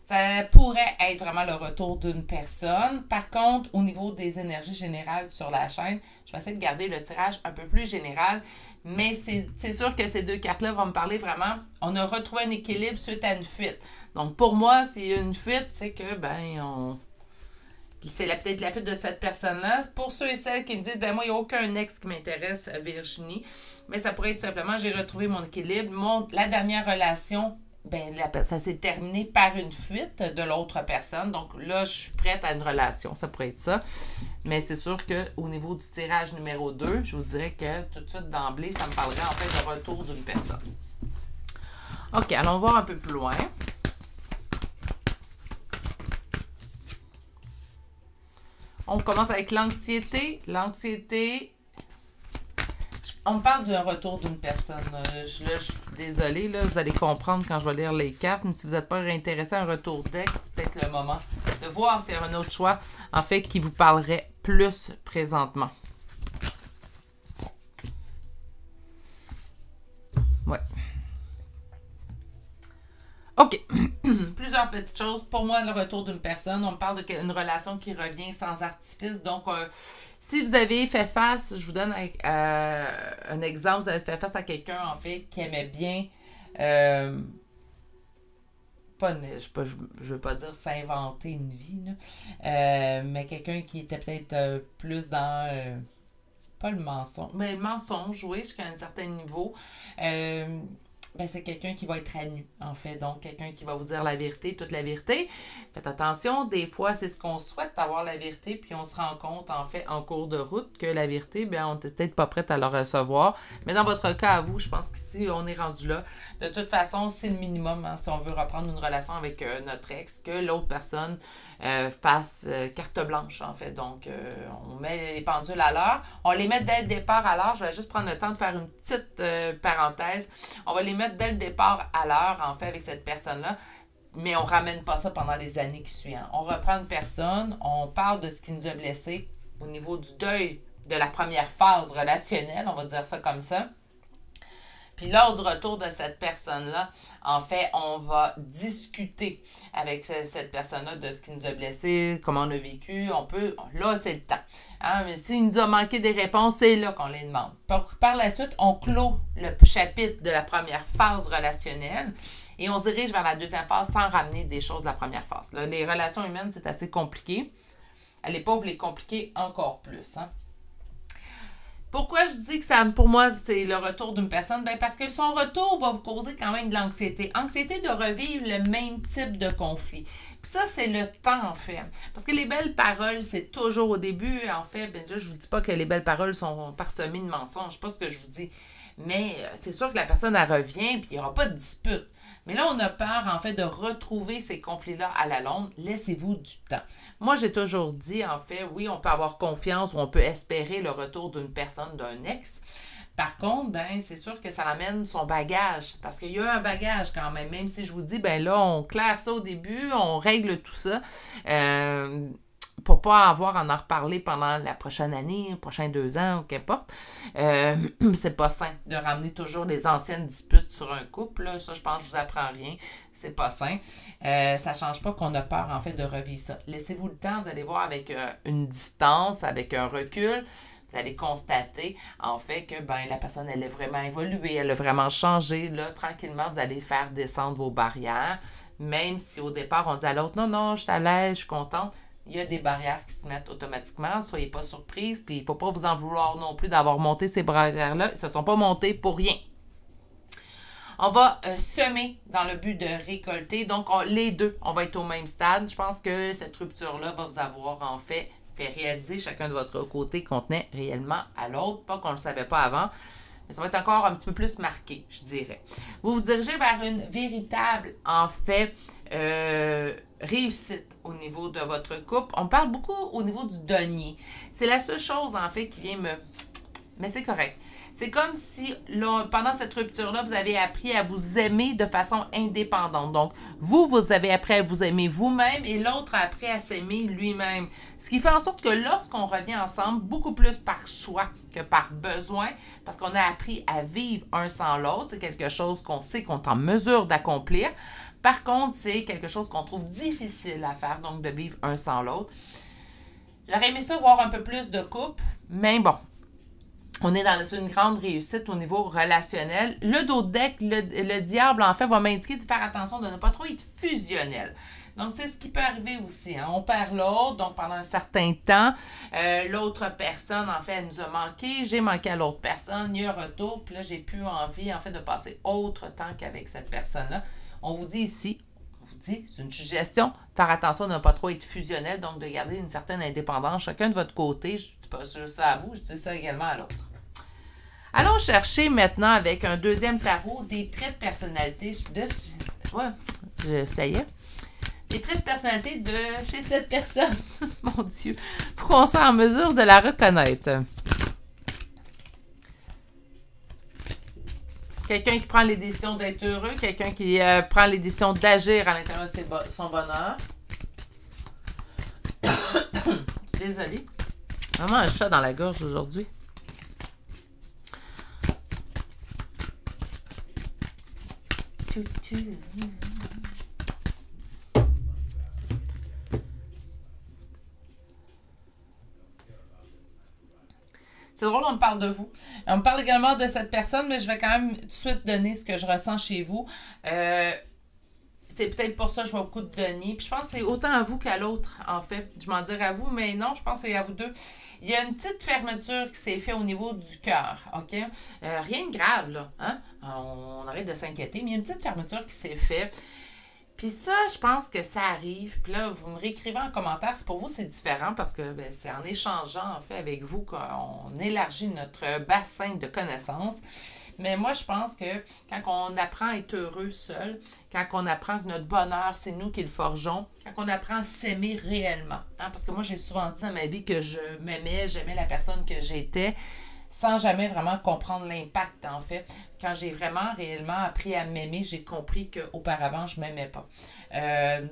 ça pourrait être vraiment le retour d'une personne. Par contre, au niveau des énergies générales sur la chaîne, je vais essayer de garder le tirage un peu plus général. Mais c'est sûr que ces deux cartes-là vont me parler vraiment. On a retrouvé un équilibre suite à une fuite. Donc, pour moi, s'il y a une fuite, c'est que, ben, c'est peut-être la fuite de cette personne-là. Pour ceux et celles qui me disent, ben moi, il n'y a aucun ex qui m'intéresse, Virginie, mais ça pourrait être tout simplement, j'ai retrouvé mon équilibre. La dernière relation, ben ça s'est terminé par une fuite de l'autre personne. Donc là, je suis prête à une relation. Ça pourrait être ça. Mais c'est sûr qu'au niveau du tirage numéro 2, je vous dirais que tout de suite d'emblée, ça me parlerait en fait de retour d'une personne. OK, allons voir un peu plus loin. On commence avec l'anxiété. L'anxiété, on me parle d'un retour d'une personne. Là, je suis désolée, là, vous allez comprendre quand je vais lire les cartes, mais si vous n'êtes pas intéressé à un retour d'ex, c'est peut-être le moment de voir s'il y a un autre choix, en fait, qui vous parlerait plus présentement. Ouais. OK. Plusieurs petites choses. Pour moi, le retour d'une personne, on me parle d'une relation qui revient sans artifice. Donc, si vous avez fait face, je vous donne un exemple, vous avez fait face à quelqu'un, en fait, qui aimait bien, je ne veux pas dire s'inventer une vie, là, mais quelqu'un qui était peut-être plus dans, pas le mensonge, mais le mensonge, oui, jusqu'à un certain niveau. Ben, c'est quelqu'un qui va être à nu, en fait. Donc, quelqu'un qui va vous dire la vérité, toute la vérité. Faites attention, des fois, c'est ce qu'on souhaite, avoir la vérité, puis on se rend compte, en fait, en cours de route, que la vérité, bien, on n'est peut-être pas prête à la recevoir. Mais dans votre cas, à vous, je pense qu'ici, on est rendu là. De toute façon, c'est le minimum, hein, si on veut reprendre une relation avec notre ex, que l'autre personne fasse carte blanche, en fait. Donc, on met les pendules à l'heure. On les met dès le départ à l'heure. Je vais juste prendre le temps de faire une petite parenthèse. On va les mettre dès le départ à l'heure, en fait, avec cette personne-là. Mais on ne ramène pas ça pendant les années qui suivent. On reprend une personne, on parle de ce qui nous a blessés au niveau du deuil de la première phase relationnelle, on va dire ça comme ça. Puis lors du retour de cette personne-là, en fait, on va discuter avec cette personne-là de ce qui nous a blessés, comment on a vécu. Là, c'est le temps. Hein? Mais s'il nous a manqué des réponses, c'est là qu'on les demande. Par la suite, on clôt le chapitre de la première phase relationnelle et on se dirige vers la deuxième phase sans ramener des choses de la première phase. Là, les relations humaines, c'est assez compliqué. Allez pas vous les compliquer encore plus, hein? Pourquoi je dis que ça, pour moi, c'est le retour d'une personne? Bien, parce que son retour va vous causer quand même de l'anxiété. Anxiété de revivre le même type de conflit. Puis ça, c'est le temps, en fait. Parce que les belles paroles, c'est toujours au début, en fait, bien, je ne vous dis pas que les belles paroles sont parsemées de mensonges. C'est pas ce que je vous dis. Mais c'est sûr que la personne, elle revient, puis il n'y aura pas de dispute. Mais là, on a peur, en fait, de retrouver ces conflits-là à la longue. Laissez-vous du temps. Moi, j'ai toujours dit, en fait, oui, on peut avoir confiance ou on peut espérer le retour d'une personne, d'un ex. Par contre, ben, c'est sûr que ça amène son bagage. Parce qu'il y a un bagage quand même. Même si je vous dis, ben là, on claire ça au début, on règle tout ça. Pour pas avoir à en reparler pendant la prochaine année, les prochains 2 ans, ou qu'importe. C'est pas sain de ramener toujours les anciennes disputes sur un couple. Là. Ça, je pense que je vous apprends rien. C'est pas sain. Ça change pas qu'on a peur, en fait, de revivre ça. Laissez-vous le temps, vous allez voir avec une distance, avec un recul. Vous allez constater, en fait, que ben, la personne, elle a vraiment évolué, elle a vraiment changé. Là, tranquillement, vous allez faire descendre vos barrières. Même si au départ, on dit à l'autre, non, non, je suis à l'aise, je suis contente. Il y a des barrières qui se mettent automatiquement. Soyez pas surprise. Puis il ne faut pas vous en vouloir non plus d'avoir monté ces barrières-là. Ils ne se sont pas montés pour rien. On va semer dans le but de récolter. Donc, les deux, on va être au même stade. Je pense que cette rupture-là va vous avoir en fait réaliser chacun de votre côté qu'on tenait réellement à l'autre. Pas qu'on ne le savait pas avant. Mais ça va être encore un petit peu plus marqué, je dirais. Vous vous dirigez vers une véritable, en fait, réussite au niveau de votre couple. On parle beaucoup au niveau du denier. C'est la seule chose, en fait, qui vient me... Mais c'est correct. C'est comme si, là, pendant cette rupture-là, vous avez appris à vous aimer de façon indépendante. Donc, vous avez appris à vous aimer vous-même et l'autre a appris à s'aimer lui-même. Ce qui fait en sorte que lorsqu'on revient ensemble, beaucoup plus par choix que par besoin, parce qu'on a appris à vivre un sans l'autre, c'est quelque chose qu'on sait qu'on est en mesure d'accomplir. Par contre, c'est quelque chose qu'on trouve difficile à faire, donc de vivre un sans l'autre. J'aurais aimé ça voir un peu plus de couple, mais bon. On est dans une grande réussite au niveau relationnel. Le dos de deck, le diable, en fait, va m'indiquer de faire attention de ne pas trop être fusionnel. Donc, c'est ce qui peut arriver aussi. Hein. On perd l'autre, donc pendant un certain temps, l'autre personne, en fait, elle nous a manqué. J'ai manqué à l'autre personne. Il y a un retour. Puis là, j'ai plus envie, en fait, de passer autre temps qu'avec cette personne-là. On vous dit ici, c'est une suggestion, faire attention de ne pas trop être fusionnel, donc de garder une certaine indépendance, chacun de votre côté. Je ne dis pas juste ça à vous, je dis ça également à l'autre. Allons chercher maintenant avec un deuxième tarot des traits de personnalité ça y est. Des traits de personnalité de chez cette personne. Mon Dieu. Pour qu'on soit en mesure de la reconnaître. Quelqu'un qui prend les décisions d'être heureux, quelqu'un qui prend les décisions d'agir à l'intérieur de son bonheur. Je suis désolée. Vraiment un chat dans la gorge aujourd'hui. C'est drôle, on me parle de vous. On me parle également de cette personne, mais je vais quand même tout de suite donner ce que je ressens chez vous. C'est peut-être pour ça que je vois beaucoup de donner. Puis je pense que c'est autant à vous qu'à l'autre, en fait. Je m'en dirais à vous, mais non, je pense que c'est à vous deux. Il y a une petite fermeture qui s'est faite au niveau du cœur, OK? Rien de grave, là. Hein? On arrête de s'inquiéter, mais il y a une petite fermeture qui s'est faite. Puis ça, je pense que ça arrive. Puis là, vous me réécrivez en commentaire. Si pour vous, c'est différent parce que c'est en échangeant, en fait, avec vous qu'on élargit notre bassin de connaissances. Mais moi, je pense que quand on apprend à être heureux seul, quand on apprend que notre bonheur, c'est nous qui le forgeons, quand on apprend à s'aimer réellement. Hein, parce que moi, j'ai souvent dit dans ma vie que je m'aimais, j'aimais la personne que j'étais, sans jamais vraiment comprendre l'impact, en fait. Quand j'ai vraiment, réellement appris à m'aimer, j'ai compris qu'auparavant, je ne m'aimais pas.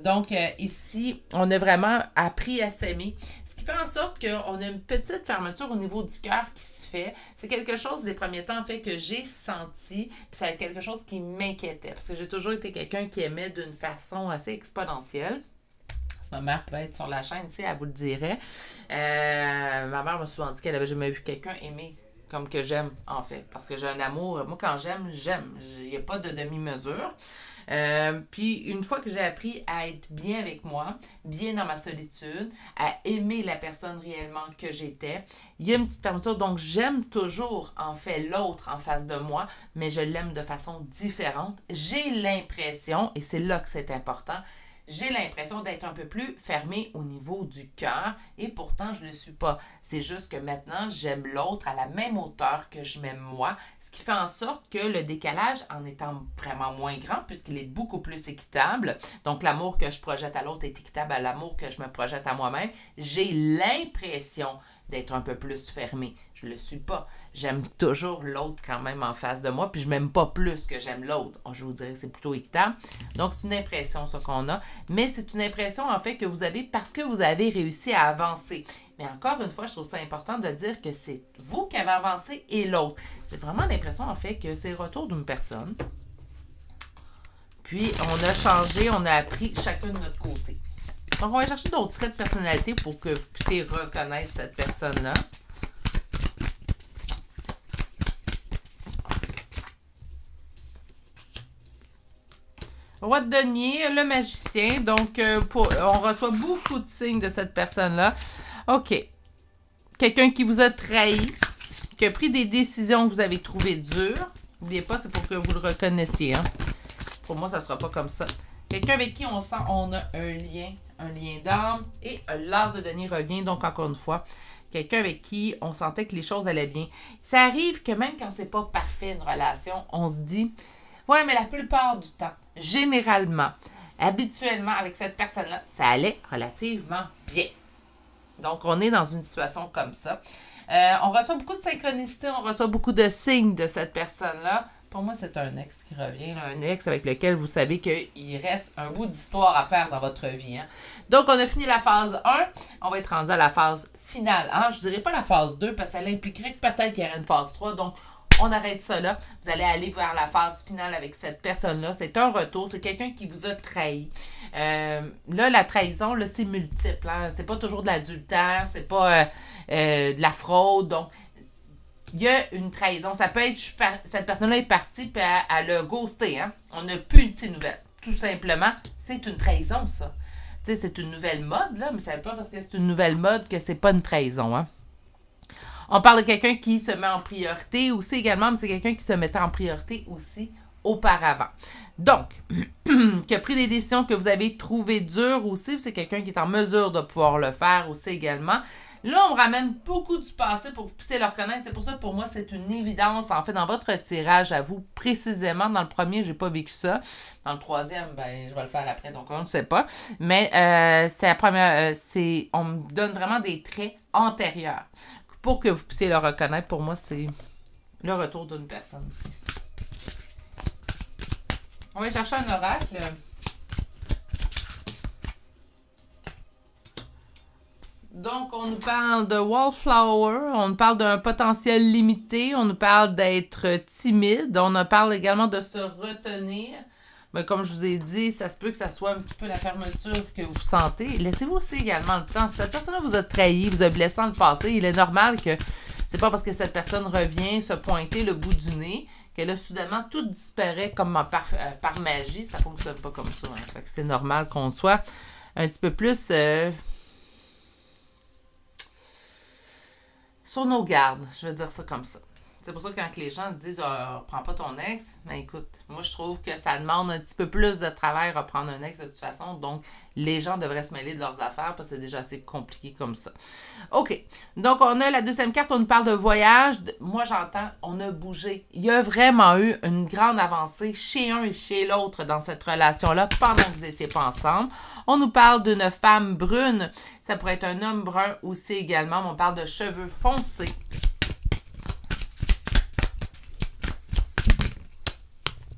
Donc, ici, on a vraiment appris à s'aimer. Ce qui fait en sorte qu'on a une petite fermeture au niveau du cœur qui se fait. C'est quelque chose, des premiers temps, en fait, que j'ai senti. Puis c'est quelque chose qui m'inquiétait. Parce que j'ai toujours été quelqu'un qui aimait d'une façon assez exponentielle. Si ma mère pouvait être sur la chaîne, ici, elle vous le dirait. Ma mère m'a souvent dit qu'elle n'avait jamais vu quelqu'un aimer comme que j'aime, en fait. Parce que j'ai un amour. Moi, quand j'aime, j'aime. Il n'y a pas de demi-mesure. Puis, une fois que j'ai appris à être bien avec moi, bien dans ma solitude, à aimer la personne réellement que j'étais, il y a une petite fermeture. Donc, j'aime toujours, en fait, l'autre en face de moi, mais je l'aime de façon différente. J'ai l'impression, et c'est là que c'est important, j'ai l'impression d'être un peu plus fermée au niveau du cœur et pourtant je ne le suis pas. C'est juste que maintenant, j'aime l'autre à la même hauteur que je m'aime moi, ce qui fait en sorte que le décalage, en étant vraiment moins grand, puisqu'il est beaucoup plus équitable, donc l'amour que je projette à l'autre est équitable à l'amour que je me projette à moi-même, j'ai l'impression d'être un peu plus fermée. Je le suis pas. J'aime toujours l'autre quand même en face de moi, puis je m'aime pas plus que j'aime l'autre. Je vous dirais que c'est plutôt équitable. Donc, c'est une impression, ça, qu'on a. Mais c'est une impression, en fait, que vous avez parce que vous avez réussi à avancer. Mais encore une fois, je trouve ça important de dire que c'est vous qui avez avancé et l'autre. J'ai vraiment l'impression, en fait, que c'est le retour d'une personne. Puis, on a changé, on a appris chacun de notre côté. Donc, on va chercher d'autres traits de personnalité pour que vous puissiez reconnaître cette personne-là. Roi de denier, le magicien. Donc, on reçoit beaucoup de signes de cette personne-là. OK. Quelqu'un qui vous a trahi, qui a pris des décisions que vous avez trouvées dures. N'oubliez pas, c'est pour que vous le reconnaissiez. Hein? Pour moi, ça ne sera pas comme ça. Quelqu'un avec qui on sent on a un lien d'âme. Et l'as de denier revient, donc encore une fois, quelqu'un avec qui on sentait que les choses allaient bien. Ça arrive que même quand c'est pas parfait une relation, on se dit, ouais, mais la plupart du temps, généralement, habituellement, avec cette personne-là, ça allait relativement bien. Donc, on est dans une situation comme ça. On reçoit beaucoup de synchronicité, on reçoit beaucoup de signes de cette personne-là. Pour moi, c'est un ex qui revient, là, un ex avec lequel vous savez qu'il reste un bout d'histoire à faire dans votre vie. Hein. Donc, on a fini la phase 1. On va être rendu à la phase finale. Hein. Je ne dirais pas la phase 2 parce qu'elle impliquerait que peut-être qu'il y aurait une phase 3. Donc, on arrête ça là. Vous allez aller vers la phase finale avec cette personne-là. C'est un retour. C'est quelqu'un qui vous a trahi. Là, la trahison, là, c'est multiple. Hein. C'est pas toujours de l'adultère. C'est pas de la fraude. Donc, il y a une trahison. Ça peut être, cette personne-là est partie puis elle a ghosté. Hein? On n'a plus de ses nouvelles. tout simplement, c'est une trahison, ça. Tu sais, c'est une nouvelle mode, là, mais ça ne veut pas parce que c'est une nouvelle mode que c'est pas une trahison, hein. On parle de quelqu'un qui se met en priorité aussi également, mais c'est quelqu'un qui se mettait en priorité aussi auparavant. Donc, qui a pris des décisions que vous avez trouvées dures aussi, c'est quelqu'un qui est en mesure de pouvoir le faire aussi également. Là, on ramène beaucoup du passé pour que vous puissiez le reconnaître. C'est pour ça que pour moi, c'est une évidence. En fait, dans votre tirage à vous, précisément, dans le premier, j'ai pas vécu ça. Dans le troisième, ben, je vais le faire après, donc on ne sait pas. Mais c'est la première. On me donne vraiment des traits antérieurs. Pour que vous puissiez le reconnaître, pour moi, c'est le retour d'une personne ici. On va chercher un oracle. Donc, on nous parle de Wallflower, on nous parle d'un potentiel limité, on nous parle d'être timide, on nous parle également de se retenir. Mais comme je vous ai dit, ça se peut que ça soit un petit peu la fermeture que vous sentez. Laissez-vous aussi également le temps. Si cette personne-là vous a trahi, vous a blessé dans le passé, il est normal que c'est pas parce que cette personne revient se pointer le bout du nez que là, soudainement, tout disparaît comme par magie. Ça fonctionne pas comme ça. Hein. Fait que c'est normal qu'on soit un petit peu plus sur nos gardes. Je vais dire ça comme ça. C'est pour ça que quand les gens disent reprends pas ton ex, ben écoute, moi je trouve que ça demande un petit peu plus de travail reprendre un ex de toute façon. Donc, les gens devraient se mêler de leurs affaires parce que c'est déjà assez compliqué comme ça. OK. Donc, on a la deuxième carte, on nous parle de voyage. Moi, j'entends, on a bougé. Il y a vraiment eu une grande avancée chez un et chez l'autre dans cette relation-là pendant que vous n'étiez pas ensemble. On nous parle d'une femme brune. Ça pourrait être un homme brun aussi également. Mais on parle de cheveux foncés.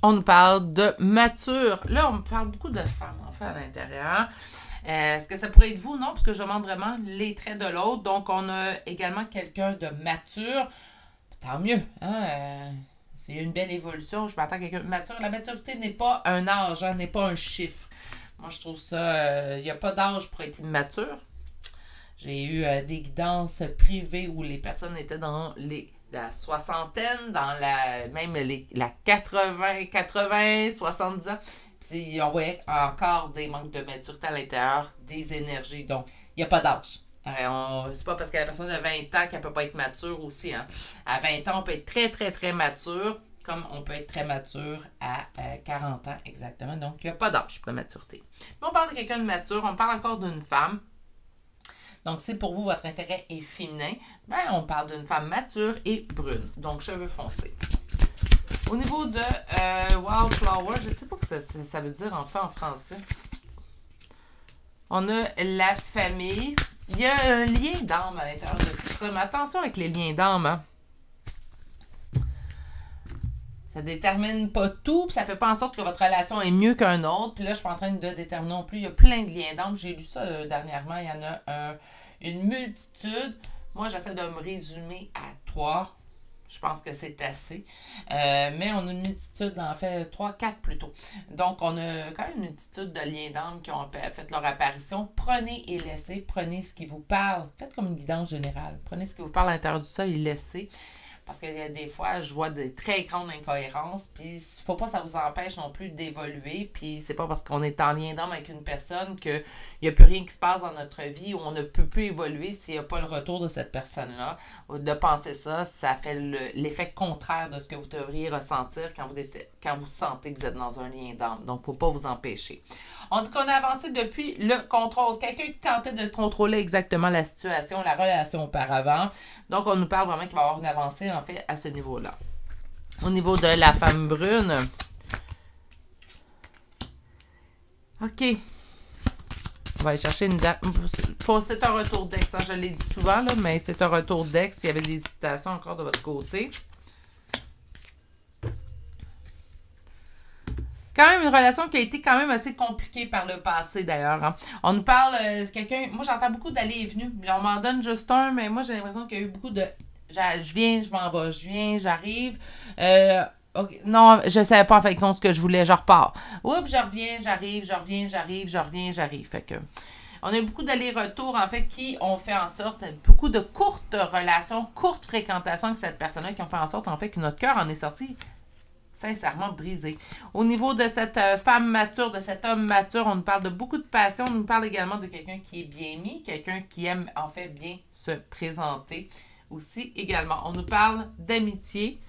On nous parle de mature. Là, on me parle beaucoup de femmes, en fait, à l'intérieur. Est-ce que ça pourrait être vous? Non, parce que je demande vraiment les traits de l'autre. Donc, on a également quelqu'un de mature. Tant mieux. Hein? C'est une belle évolution. Je m'attends à quelqu'un de mature. La maturité n'est pas un âge, hein, n'est pas un chiffre. Moi, je trouve ça... Il n'y a pas d'âge pour être immature. J'ai eu des guidances privées où les personnes étaient dans la soixantaine, dans la 80, 70 ans. Puis on voyait encore des manques de maturité à l'intérieur, des énergies. Donc, il n'y a pas d'âge. C'est pas parce que la personne a 20 ans qu'elle ne peut pas être mature aussi. Hein. À 20 ans, on peut être très, très, très mature, comme on peut être très mature à 40 ans exactement. Donc, il n'y a pas d'âge pour la maturité. Mais on parle de quelqu'un de mature, on parle encore d'une femme. Donc, si pour vous, votre intérêt est féminin, ben, on parle d'une femme mature et brune. Donc, cheveux foncés. Au niveau de Wildflower, je ne sais pas ce que ça veut dire en français. On a la famille. Il y a un lien d'âme à l'intérieur de tout ça. Mais attention avec les liens d'âme. Hein? Ça détermine pas tout, puis ça fait pas en sorte que votre relation est mieux qu'un autre. Puis là, je suis pas en train de déterminer non plus. Il y a plein de liens d'âme. J'ai lu ça dernièrement. Il y en a une multitude. Moi, j'essaie de me résumer à 3. Je pense que c'est assez. Mais on a une multitude, en fait, 3, 4 plutôt. Donc, on a quand même une multitude de liens d'âme qui ont fait leur apparition. Prenez et laissez. Prenez ce qui vous parle. Faites comme une guidance générale. Prenez ce qui vous parle à l'intérieur du sol et laissez. Parce que des fois, je vois de très grandes incohérences. Puis, il ne faut pas que ça vous empêche non plus d'évoluer. Puis, c'est pas parce qu'on est en lien d'âme avec une personne qu'il n'y a plus rien qui se passe dans notre vie où on ne peut plus évoluer s'il n'y a pas le retour de cette personne-là. De penser ça, ça fait l'effet contraire de ce que vous devriez ressentir quand vous sentez que vous êtes dans un lien d'âme. Donc, il ne faut pas vous empêcher. On dit qu'on a avancé depuis le contrôle. Quelqu'un qui tentait de contrôler exactement la situation, la relation auparavant. Donc, on nous parle vraiment qu'il va y avoir une avancée, en fait, à ce niveau-là. Au niveau de la femme brune. OK. On va aller chercher une date. C'est un retour d'ex. Hein, je l'ai dit souvent, là, mais c'est un retour d'ex. Il y avait des hésitations encore de votre côté. Quand même une relation qui a été quand même assez compliquée par le passé, d'ailleurs. Hein. On nous parle, quelqu'un... Moi, j'entends beaucoup d'aller et venus. On m'en donne juste un, mais moi, j'ai l'impression qu'il y a eu beaucoup de... Je viens, je m'en vais, je viens, j'arrive. Okay. Non, je ne savais pas en fin de compte ce que je voulais, je repars. Oups, je reviens, j'arrive, je reviens, j'arrive, je reviens, j'arrive. Fait que... On a eu beaucoup d'allers-retours, en fait, qui ont fait en sorte, beaucoup de courtes relations, courtes fréquentations avec cette personne-là, qui ont fait en sorte, en fait, que notre cœur en est sorti sincèrement brisé. Au niveau de cette femme mature, de cet homme mature, on nous parle de beaucoup de passion. On nous parle également de quelqu'un qui est bien mis, quelqu'un qui aime en fait bien se présenter aussi également. On nous parle d'amitié.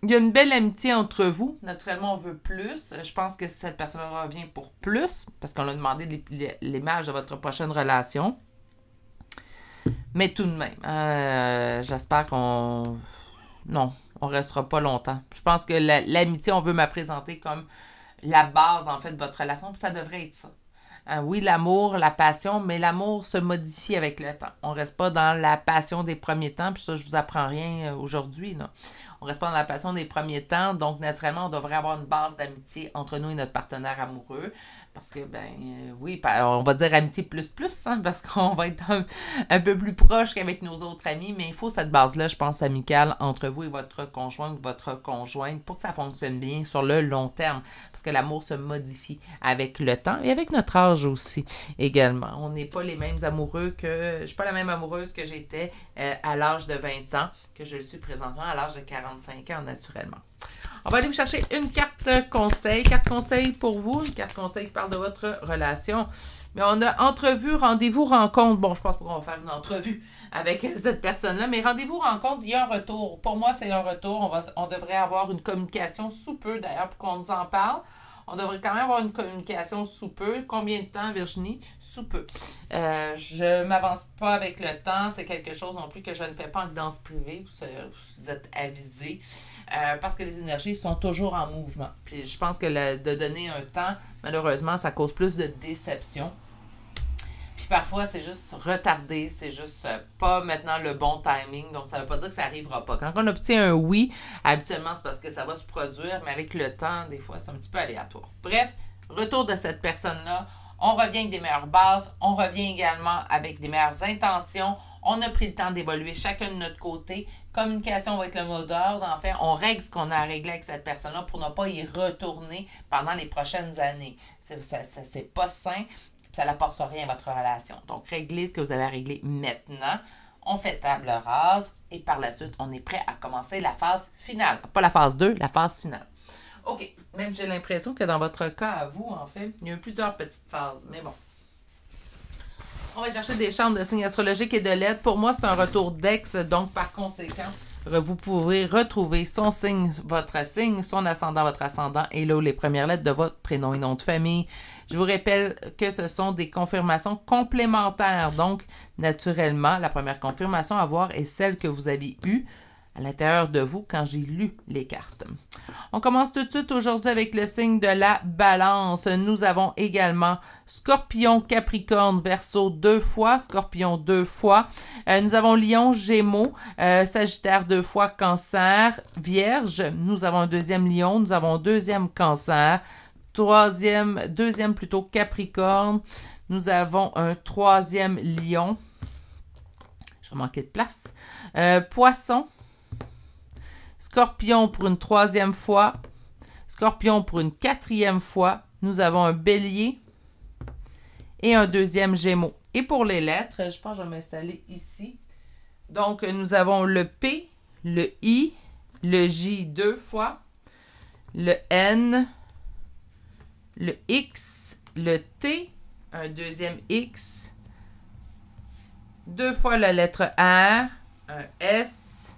Il y a une belle amitié entre vous. Naturellement, on veut plus. Je pense que cette personne revient pour plus parce qu'on a demandé l'image de votre prochaine relation. Mais tout de même, j'espère qu'on... Non, on ne restera pas longtemps. Je pense que l'amitié, on veut me présenter comme la base, en fait, de votre relation. Puis ça devrait être ça. Oui, l'amour, la passion, mais l'amour se modifie avec le temps. On ne reste pas dans la passion des premiers temps. Puis ça, je ne vous apprends rien aujourd'hui, là. On reste pas dans la passion des premiers temps. Donc, naturellement, on devrait avoir une base d'amitié entre nous et notre partenaire amoureux. Parce que, oui, on va dire amitié plus, hein, parce qu'on va être un peu plus proche qu'avec nos autres amis. Mais il faut cette base-là, je pense, amicale entre vous et votre conjoint ou votre conjointe pour que ça fonctionne bien sur le long terme. Parce que l'amour se modifie avec le temps et avec notre âge aussi également. On n'est pas les mêmes amoureux que... Je ne suis pas la même amoureuse que j'étais à l'âge de 20 ans que je le suis présentement à l'âge de 45 ans, naturellement. On va aller vous chercher une carte conseil. Carte conseil pour vous. Une carte conseil qui parle de votre relation. Mais on a entrevue, rendez-vous, rencontre. Bon, je pense pas qu'on va faire une entrevue avec cette personne-là. Mais rendez-vous, rencontre, il y a un retour. Pour moi, c'est un retour. On devrait avoir une communication sous peu, d'ailleurs, pour qu'on nous en parle. On devrait quand même avoir une communication sous peu. Combien de temps, Virginie? Sous peu. Je ne m'avance pas avec le temps. C'est quelque chose non plus que je ne fais pas en danse privée. Vous êtes avisés. Parce que les énergies sont toujours en mouvement. Puis je pense que de donner un temps, malheureusement, ça cause plus de déception. Puis parfois, c'est juste retardé, c'est juste pas maintenant le bon timing. Donc, ça ne veut pas dire que ça n'arrivera pas. Quand on obtient un oui, habituellement, c'est parce que ça va se produire, mais avec le temps, des fois, c'est un petit peu aléatoire. Bref, retour de cette personne-là. On revient avec des meilleures bases. On revient également avec des meilleures intentions. On a pris le temps d'évoluer chacun de notre côté. Communication va être le mot d'ordre. En fait, on règle ce qu'on a à régler avec cette personne-là pour ne pas y retourner pendant les prochaines années. C'est pas sain. Ça n'apportera rien à votre relation. Donc, réglez ce que vous avez à régler maintenant. On fait table rase et par la suite, on est prêt à commencer la phase finale. Pas la phase 2, la phase finale. OK. Même j'ai l'impression que dans votre cas, à vous, en fait, il y a eu plusieurs petites phases. Mais bon. On va chercher des chambres de signes astrologiques et de lettres. Pour moi, c'est un retour d'ex. Donc, par conséquent, vous pouvez retrouver son signe, son ascendant, votre ascendant et là, les premières lettres de votre prénom et nom de famille. Je vous rappelle que ce sont des confirmations complémentaires. Donc, naturellement, la première confirmation à voir est celle que vous avez eue à l'intérieur de vous quand j'ai lu les cartes. On commence tout de suite aujourd'hui avec le signe de la balance. Nous avons également Scorpion, Capricorne, Verseau 2 fois, Scorpion 2 fois. Nous avons Lion, Gémeaux, Sagittaire 2 fois, Cancer, Vierge. Nous avons un deuxième Lion, nous avons un deuxième Cancer, deuxième plutôt Capricorne. Nous avons un troisième Lion. Je vais manquer de place. Poisson. Scorpion pour une troisième fois. Scorpion pour une quatrième fois. Nous avons un Bélier et un deuxième Gémeaux. Et pour les lettres, je pense que je vais m'installer ici. Donc, nous avons le P, le I, le J 2 fois, le N, le X, le T, un deuxième X, 2 fois la lettre R, un S,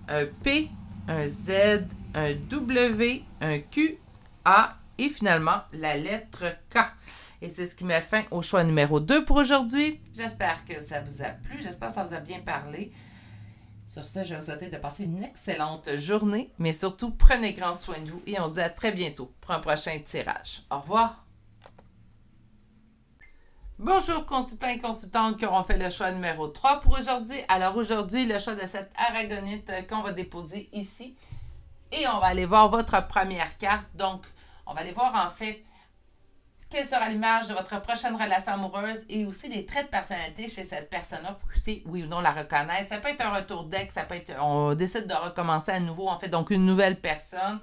un P, un Z, un W, un Q, A et finalement la lettre K. Et c'est ce qui met fin au choix numéro 2 pour aujourd'hui. J'espère que ça vous a plu, j'espère que ça vous a bien parlé. Sur ce, je vais vous souhaiter de passer une excellente journée, mais surtout, prenez grand soin de vous et on se dit à très bientôt pour un prochain tirage. Au revoir! Bonjour consultants et consultantes qui auront fait le choix numéro 3 pour aujourd'hui. Alors aujourd'hui, le choix de cette aragonite qu'on va déposer ici. Et on va aller voir votre première carte. Donc, on va aller voir en fait quelle sera l'image de votre prochaine relation amoureuse et aussi les traits de personnalité chez cette personne-là pour aussi, oui ou non, la reconnaître. Ça peut être un retour d'ex, ça peut être, on décide de recommencer à nouveau, en fait, donc une nouvelle personne.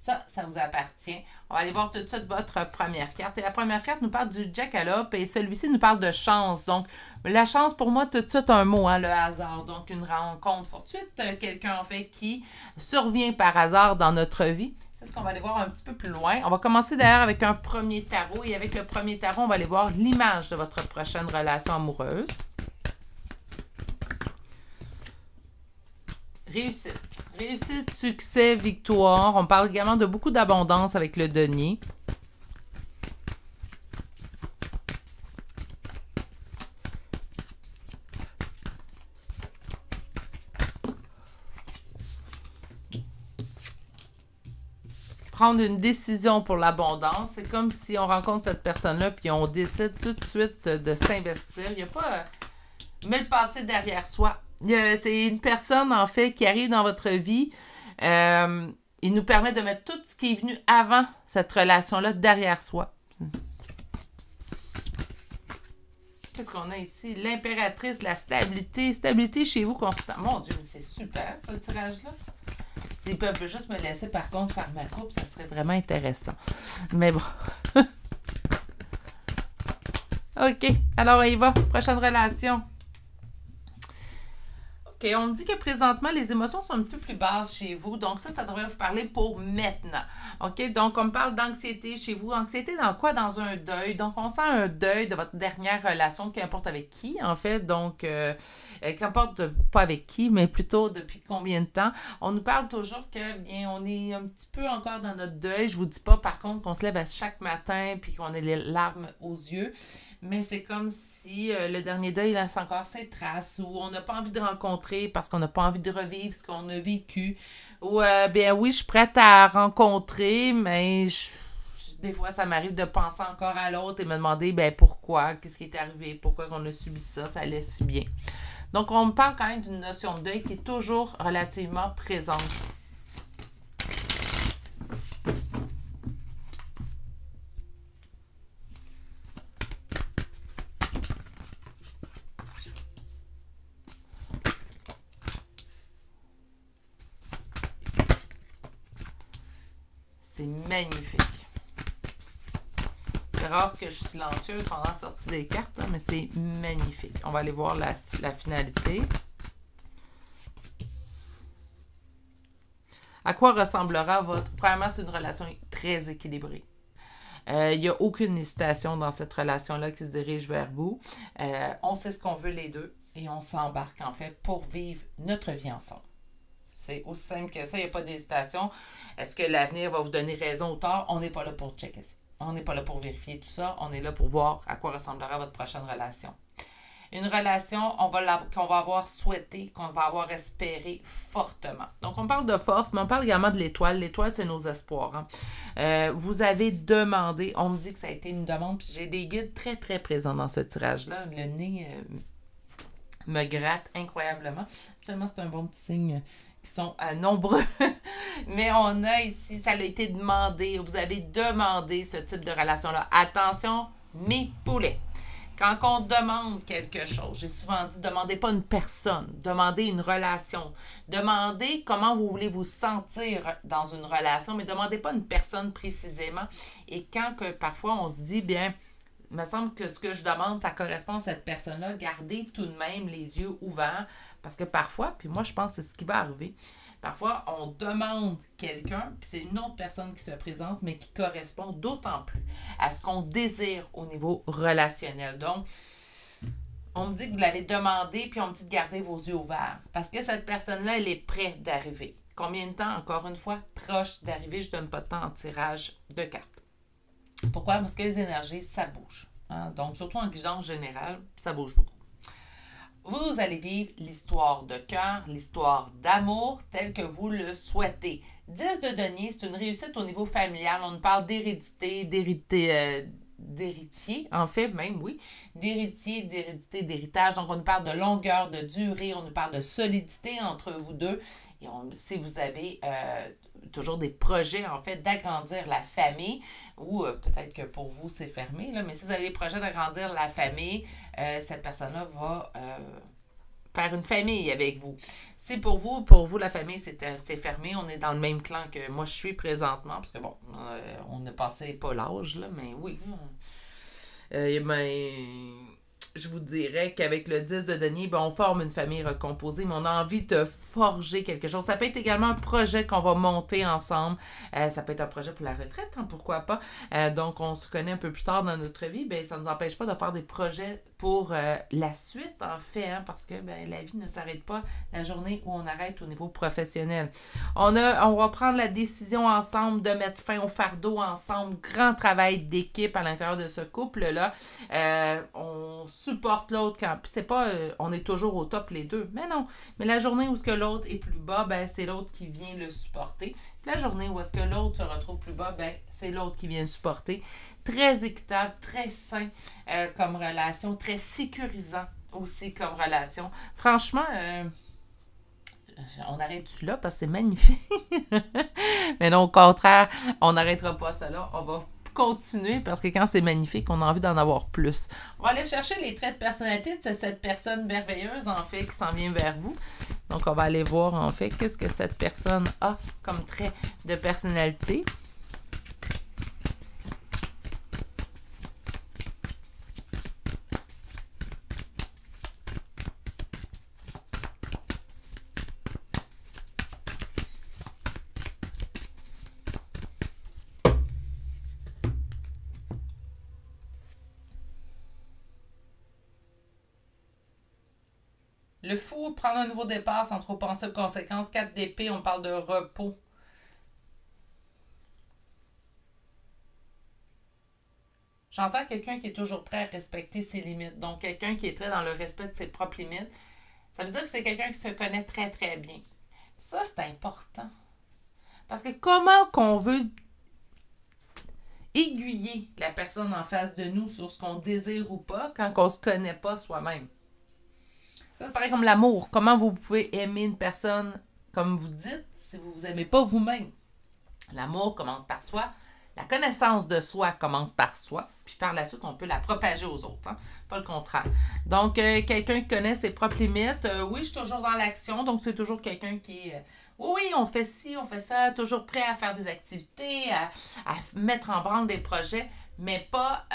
ça vous appartient. On va aller voir tout de suite votre première carte. Et la première carte nous parle du jackalope et celui-ci nous parle de chance. Donc, la chance, pour moi, tout de suite, un mot, hein, le hasard. Donc, une rencontre fortuite, quelqu'un, en fait, qui survient par hasard dans notre vie. C'est ce qu'on va aller voir un petit peu plus loin. On va commencer d'ailleurs avec un premier tarot. Et avec le premier tarot, on va aller voir l'image de votre prochaine relation amoureuse. Réussite. Réussite, succès, victoire. On parle également de beaucoup d'abondance avec le denier. Prendre une décision pour l'abondance. C'est comme si on rencontre cette personne-là puis on décide tout de suite de s'investir. Il n'y a pas... mais le passé derrière soi. C'est une personne, en fait, qui arrive dans votre vie. Il nous permet de mettre tout ce qui est venu avant cette relation-là derrière soi. Qu'est-ce qu'on a ici? L'impératrice, la stabilité. Stabilité chez vous constamment. Mon Dieu, mais c'est super, ce tirage-là. S'ils peuvent juste me laisser, par contre, faire ma coupe, ça serait vraiment intéressant. Mais bon. OK. Alors, on y va. Prochaine relation. OK. On me dit que présentement, les émotions sont un petit peu plus basses chez vous. Donc, ça devrait vous parler pour maintenant. OK? Donc, on me parle d'anxiété chez vous. Anxiété dans quoi? Dans un deuil. Donc, on sent un deuil de votre dernière relation, qu'importe avec qui, en fait. Donc, qu'importe pas avec qui, mais plutôt depuis combien de temps. On nous parle toujours que, bien, on est un petit peu encore dans notre deuil. Je vous dis pas, par contre, qu'on se lève à chaque matin puis qu'on ait les larmes aux yeux. Mais c'est comme si le dernier deuil laisse encore ses traces ou on n'a pas envie de rencontrer parce qu'on n'a pas envie de revivre ce qu'on a vécu. Ou, bien oui, je suis prête à rencontrer, mais des fois, ça m'arrive de penser encore à l'autre et me demander, ben pourquoi, qu'est-ce qui est arrivé, pourquoi on a subi ça, ça allait si bien. Donc, on me parle quand même d'une notion de deuil qui est toujours relativement présente. C'est magnifique. C'est rare que je suis silencieuse pendant la sortie des cartes, hein, mais c'est magnifique. On va aller voir la finalité. À quoi ressemblera votre... Premièrement, c'est une relation très équilibrée. Il n'y a aucune hésitation dans cette relation-là qui se dirige vers vous. On sait ce qu'on veut les deux et on s'embarque en fait pour vivre notre vie ensemble. C'est aussi simple que ça, il n'y a pas d'hésitation. Est-ce que l'avenir va vous donner raison ou tort? On n'est pas là pour checker ça. On n'est pas là pour vérifier tout ça. On est là pour voir à quoi ressemblera votre prochaine relation. Une relation qu'on va avoir souhaité, qu'on va avoir espéré fortement. Donc, on parle de force, mais on parle également de l'étoile. L'étoile, c'est nos espoirs. Hein. Vous avez demandé, on me dit que ça a été une demande, puis j'ai des guides très, très présents dans ce tirage-là. Le nez me gratte incroyablement. Actuellement, c'est un bon petit signe qui sont nombreux. Mais on a ici, ça a été demandé, vous avez demandé ce type de relation-là. Attention, mes poulets. Quand on demande quelque chose, j'ai souvent dit, demandez pas une personne, demandez une relation. Demandez comment vous voulez vous sentir dans une relation, mais demandez pas une personne précisément. Et quand que parfois on se dit, bien, il me semble que ce que je demande, ça correspond à cette personne-là, gardez tout de même les yeux ouverts, parce que parfois, puis moi je pense que c'est ce qui va arriver, parfois on demande quelqu'un, puis c'est une autre personne qui se présente, mais qui correspond d'autant plus à ce qu'on désire au niveau relationnel. Donc, on me dit que vous l'avez demandé, puis on me dit de garder vos yeux ouverts, parce que cette personne-là, elle est prête d'arriver. Combien de temps, encore une fois, proche d'arriver, je ne donne pas de temps en tirage de cartes. Pourquoi? Parce que les énergies, ça bouge. Hein? Donc, surtout en guidance générale, ça bouge beaucoup. Vous allez vivre l'histoire de cœur, l'histoire d'amour telle que vous le souhaitez. 10 de denier, c'est une réussite au niveau familial. On parle d'hérédité, d'héritier, en fait, même, oui. D'héritier, d'hérédité, d'héritage. Donc, on nous parle de longueur, de durée, on nous parle de solidité entre vous deux. Et si vous avez toujours des projets, en fait, d'agrandir la famille, ou peut-être que pour vous, c'est fermé, là, mais si vous avez des projets d'agrandir la famille, cette personne-là va faire une famille avec vous. Si pour vous, la famille, c'est fermé, on est dans le même clan que moi je suis présentement, parce que bon, on ne passait pas l'âge, là, mais oui. Je vous dirais qu'avec le 10 de denier, ben, on forme une famille recomposée, mais on a envie de forger quelque chose. Ça peut être également un projet qu'on va monter ensemble. Ça peut être un projet pour la retraite, hein, pourquoi pas. Donc, on se connaît un peu plus tard dans notre vie. Ben, ça ne nous empêche pas de faire des projets pour la suite, en fait, hein, parce que ben, la vie ne s'arrête pas la journée où on arrête au niveau professionnel. On va prendre la décision ensemble de mettre fin au fardeau ensemble. Grand travail d'équipe à l'intérieur de ce couple-là. On supporte l'autre quand. Puis c'est pas. On est toujours au top les deux. Mais non. Mais la journée où est-ce que l'autre est plus bas, ben c'est l'autre qui vient le supporter. Puis la journée où est-ce que l'autre se retrouve plus bas, ben c'est l'autre qui vient le supporter. Très équitable, très sain comme relation, très sécurisant aussi comme relation. Franchement, on arrête-tu là parce que c'est magnifique. Mais non, au contraire, on n'arrêtera pas ça là. On va continuer parce que quand c'est magnifique, on a envie d'en avoir plus. On va aller chercher les traits de personnalité de cette personne merveilleuse, en fait, qui s'en vient vers vous. Donc, on va aller voir, en fait, qu'est-ce que cette personne a comme trait de personnalité. Le fou, prendre un nouveau départ sans trop penser aux conséquences. 4 d'épée, on parle de repos. J'entends quelqu'un qui est toujours prêt à respecter ses limites. Donc, quelqu'un qui est très dans le respect de ses propres limites. Ça veut dire que c'est quelqu'un qui se connaît très, très bien. Ça, c'est important. Parce que comment qu'on veut aiguiller la personne en face de nous sur ce qu'on désire ou pas quand on ne se connaît pas soi-même? Ça, c'est pareil comme l'amour. Comment vous pouvez aimer une personne comme vous dites si vous ne vous aimez pas vous-même? L'amour commence par soi. La connaissance de soi commence par soi. Puis par la suite, on peut la propager aux autres. Hein? Pas le contraire. Donc, quelqu'un qui connaît ses propres limites. Oui, je suis toujours dans l'action. Donc, c'est toujours quelqu'un qui est... oui, on fait ci, on fait ça. Toujours prêt à faire des activités, à mettre en branle des projets. Mais pas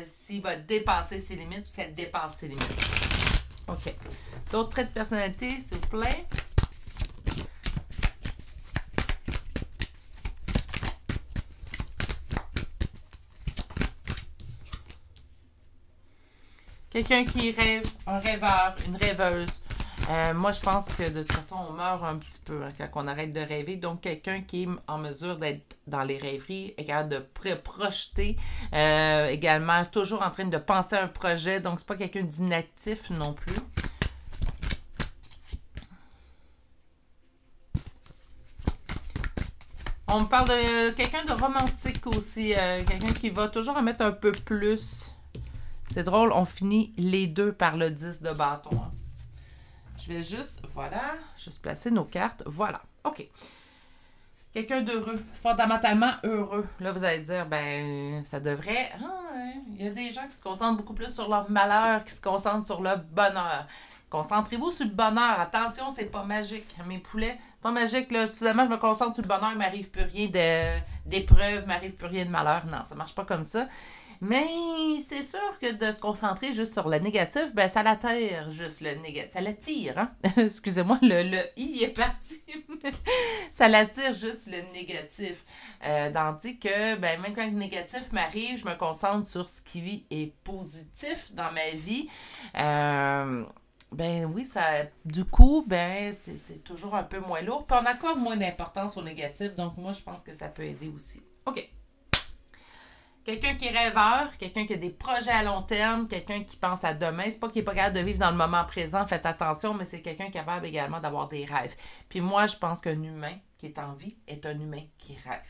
s'il va dépasser ses limites ou si elle dépasse ses limites. OK. D'autres traits de personnalité, s'il vous plaît. Quelqu'un qui rêve, un rêveur, une rêveuse. Moi, je pense que de toute façon, on meurt un petit peu hein, quand on arrête de rêver. Donc, quelqu'un qui est en mesure d'être dans les rêveries, est capable de projeter. Également, toujours en train de penser à un projet. Donc, c'est pas quelqu'un d'inactif non plus. On me parle de quelqu'un de romantique aussi. Quelqu'un qui va toujours en mettre un peu plus. C'est drôle, on finit les deux par le 10 de bâton. Hein. Je vais juste, voilà, juste placer nos cartes. Voilà, OK. Quelqu'un d'heureux, fondamentalement heureux. Là, vous allez dire, ben, ça devrait... il y a des gens qui se concentrent beaucoup plus sur leur malheur, qui se concentrent sur le bonheur. Concentrez-vous sur le bonheur. Attention, c'est pas magique. Mes poulets, pas magique. Là, soudainement, je me concentre sur le bonheur, il m'arrive plus rien d'épreuve, il m'arrive plus rien de malheur. Non, ça marche pas comme ça. Mais c'est sûr que de se concentrer juste sur le négatif, ben ça l'attire juste le négatif. Ça l'attire, hein? Excusez-moi, le i est parti. Ça l'attire juste le négatif. Tandis que, ben, même quand le négatif m'arrive, je me concentre sur ce qui est positif dans ma vie. Ben oui, ça, du coup, ben c'est toujours un peu moins lourd. Puis on accorde moins d'importance au négatif. Donc moi, je pense que ça peut aider aussi. OK. Quelqu'un qui est rêveur, quelqu'un qui a des projets à long terme, quelqu'un qui pense à demain. C'est pas qu'il n'est pas capable de vivre dans le moment présent, faites attention, mais c'est quelqu'un capable également d'avoir des rêves. Puis moi, je pense qu'un humain qui est en vie est un humain qui rêve.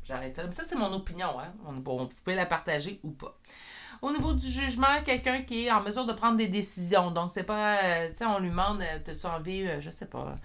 J'arrête ça. Mais ça, c'est mon opinion. Hein? Bon, vous pouvez la partager ou pas. Au niveau du jugement, quelqu'un qui est en mesure de prendre des décisions. Donc, c'est pas... tu sais, on lui demande, as-tu envie, je sais pas,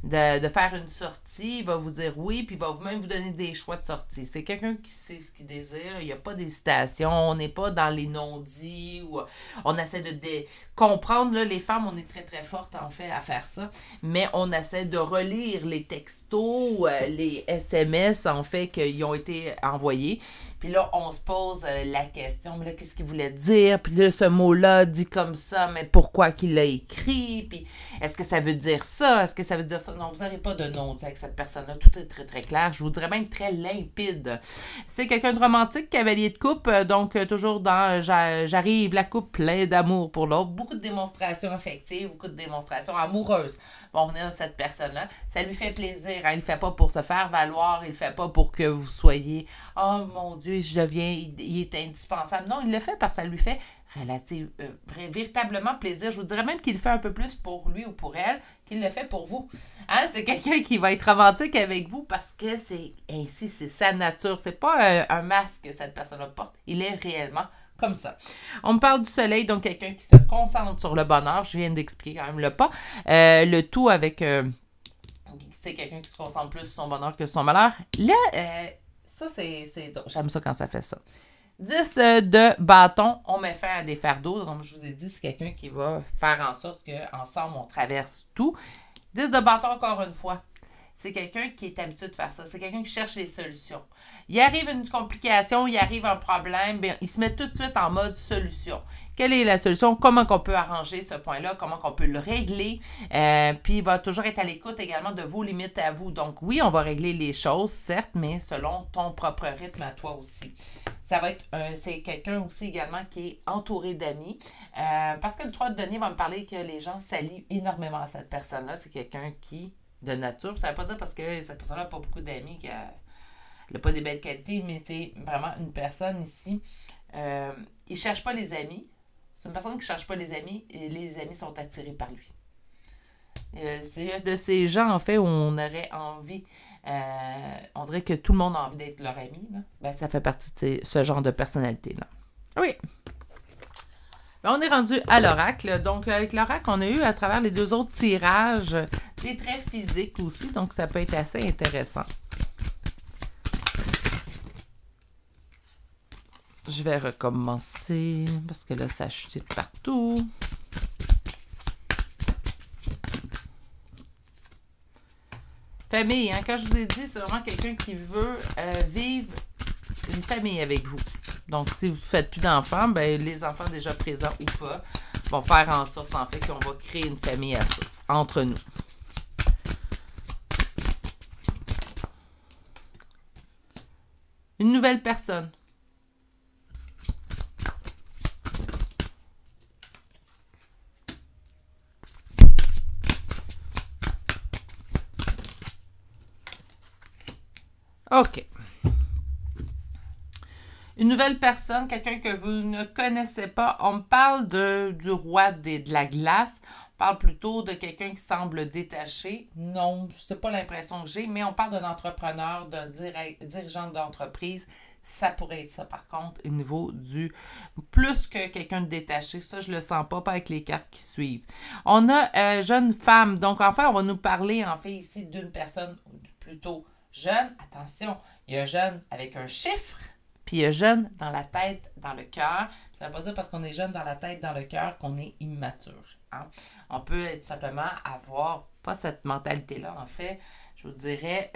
de faire une sortie? Il va vous dire oui, puis il va même vous donner des choix de sortie. C'est quelqu'un qui sait ce qu'il désire. Il n'y a pas d'hésitation. On n'est pas dans les non-dits ou on essaie de comprendre. Là, les femmes, on est très, très fortes, en fait, à faire ça. Mais on essaie de relire les textos, les SMS, en fait, qui ont été envoyés. Puis là, on se pose la question, mais là, qu'est-ce qu'il voulait dire? Puis là, ce mot-là dit comme ça, mais pourquoi qu'il l'a écrit? Puis est-ce que ça veut dire ça? Est-ce que ça veut dire ça? Non, vous n'aurez pas de nom avec cette personne-là. Tout est très, très clair. Je vous dirais même très limpide. C'est quelqu'un de romantique, cavalier de coupe, donc toujours dans j'arrive, la coupe plein d'amour pour l'autre. Beaucoup de démonstrations affectives, beaucoup de démonstrations amoureuses vont venir de cette personne-là. Ça lui fait plaisir. Hein? Il ne le fait pas pour se faire valoir. Il ne le fait pas pour que vous soyez « Oh mon Dieu, je deviens... il est indispensable. » Non, il le fait parce que ça lui fait véritablement plaisir. Je vous dirais même qu'il le fait un peu plus pour lui ou pour elle qu'il le fait pour vous. Hein? C'est quelqu'un qui va être romantique avec vous parce que c'est ainsi, c'est sa nature. C'est pas un masque que cette personne-là porte. Il est réellement comme ça. On me parle du soleil, donc quelqu'un qui se concentre sur le bonheur. Je viens d'expliquer quand même le pas. Le tout avec... c'est quelqu'un qui se concentre plus sur son bonheur que sur son malheur. Là, ça, c'est j'aime ça quand ça fait ça. 10 de bâton, on met fin à des fardeaux. Comme je vous ai dit, c'est quelqu'un qui va faire en sorte qu'ensemble, on traverse tout. 10 de bâton, encore une fois. C'est quelqu'un qui est habitué de faire ça. C'est quelqu'un qui cherche les solutions. Il arrive une complication, il arrive un problème, bien, il se met tout de suite en mode solution. Quelle est la solution? Comment on peut arranger ce point-là? Comment on peut le régler? Puis il va toujours être à l'écoute également de vos limites à vous. Donc oui, on va régler les choses, certes, mais selon ton propre rythme à toi aussi. Ça va être, c'est quelqu'un aussi également qui est entouré d'amis. Parce que le 3 de denier va me parler que les gens s'allient énormément à cette personne-là. C'est quelqu'un qui... de nature. Ça ne veut pas dire parce que cette personne-là n'a pas beaucoup d'amis, qu'elle n'a pas des belles qualités, mais c'est vraiment une personne ici. Il ne cherche pas les amis. C'est une personne qui ne cherche pas les amis et les amis sont attirés par lui. C'est de ces gens, en fait, où on aurait envie, on dirait que tout le monde a envie d'être leur ami. Là. Ben, ça fait partie de ce genre de personnalité-là. Oui. On est rendu à l'oracle. Donc, avec l'oracle, on a eu à travers les 2 autres tirages des traits physiques aussi. Donc, ça peut être assez intéressant. Je vais recommencer parce que là, ça a chuté de partout. Famille, hein? Quand je vous ai dit, c'est vraiment quelqu'un qui veut vivre une famille avec vous. Donc, si vous ne faites plus d'enfants, ben, les enfants déjà présents ou pas vont faire en sorte, en fait, qu'on va créer une famille entre nous. Une nouvelle personne. OK. Une nouvelle personne, quelqu'un que vous ne connaissez pas. On me parle du roi de la glace. On parle plutôt de quelqu'un qui semble détaché. Non, c'est pas l'impression que j'ai, mais on parle d'un entrepreneur, d'un dirigeant d'entreprise. Ça pourrait être ça, par contre, au niveau du... Plus que quelqu'un de détaché, ça, je le sens pas avec les cartes qui suivent. On a jeune femme. Donc, en fait, on va nous parler, en fait, ici, d'une personne plutôt jeune. Attention, il y a jeune avec un chiffre. Puis il y a jeune dans la tête, dans le cœur. Ça ne veut pas dire parce qu'on est jeune dans la tête, dans le cœur, qu'on est immature. Hein? On peut tout simplement avoir, pas cette mentalité-là, en fait, je vous dirais,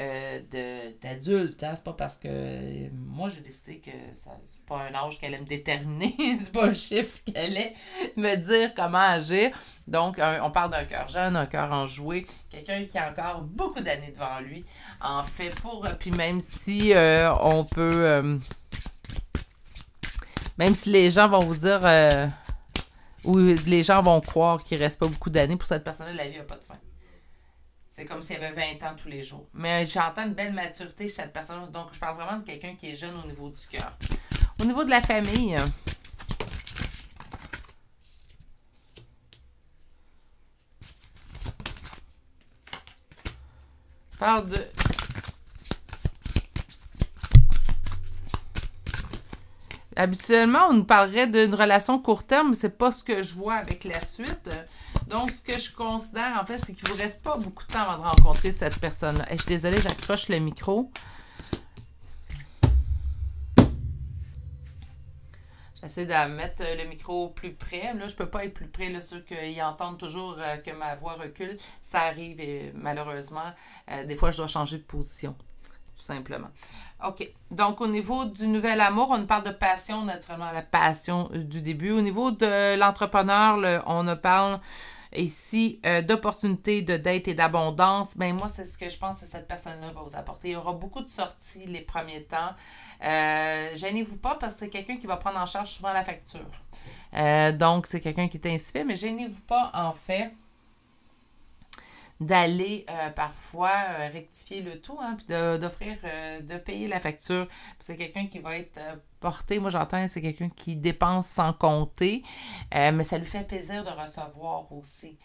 d'adulte. Hein? C'est pas parce que moi, j'ai décidé que c'est pas un âge qu'elle allait me déterminer, c'est pas un chiffre qu'elle allait me dire comment agir. Donc, on parle d'un cœur jeune, un cœur enjoué, quelqu'un qui a encore beaucoup d'années devant lui. En fait, puis même si on peut... même si les gens vont vous dire... ou les gens vont croire qu'il ne reste pas beaucoup d'années, pour cette personne-là, la vie n'a pas de fin. C'est comme s'il y avait 20 ans tous les jours. Mais j'entends une belle maturité chez cette personne-là. Donc, je parle vraiment de quelqu'un qui est jeune au niveau du cœur. Au niveau de la famille... parle de... Habituellement, on nous parlerait d'une relation court terme, mais c'est pas ce que je vois avec la suite. Donc, ce que je considère, en fait, c'est qu'il vous reste pas beaucoup de temps avant de rencontrer cette personne-là. Je suis désolée, j'accroche le micro. J'essaie de mettre le micro plus près. Là, je peux pas être plus près. Là, ceux qui entendent toujours que ma voix recule, ça arrive et malheureusement, des fois, je dois changer de position. Tout simplement. OK. Donc, au niveau du nouvel amour, on parle de passion, naturellement, la passion du début. Au niveau de l'entrepreneur, on ne parle ici d'opportunités, de date et d'abondance. Ben moi, c'est ce que je pense que cette personne-là va vous apporter. Il y aura beaucoup de sorties les premiers temps. Gênez-vous pas parce que c'est quelqu'un qui va prendre en charge souvent la facture. Donc, c'est quelqu'un qui est ainsi fait, mais gênez-vous pas, en fait, d'aller parfois rectifier le tout, hein, puis d'offrir, de payer la facture. Puis c'est quelqu'un qui va être porté, moi j'entends, c'est quelqu'un qui dépense sans compter, mais ça lui fait plaisir de recevoir aussi.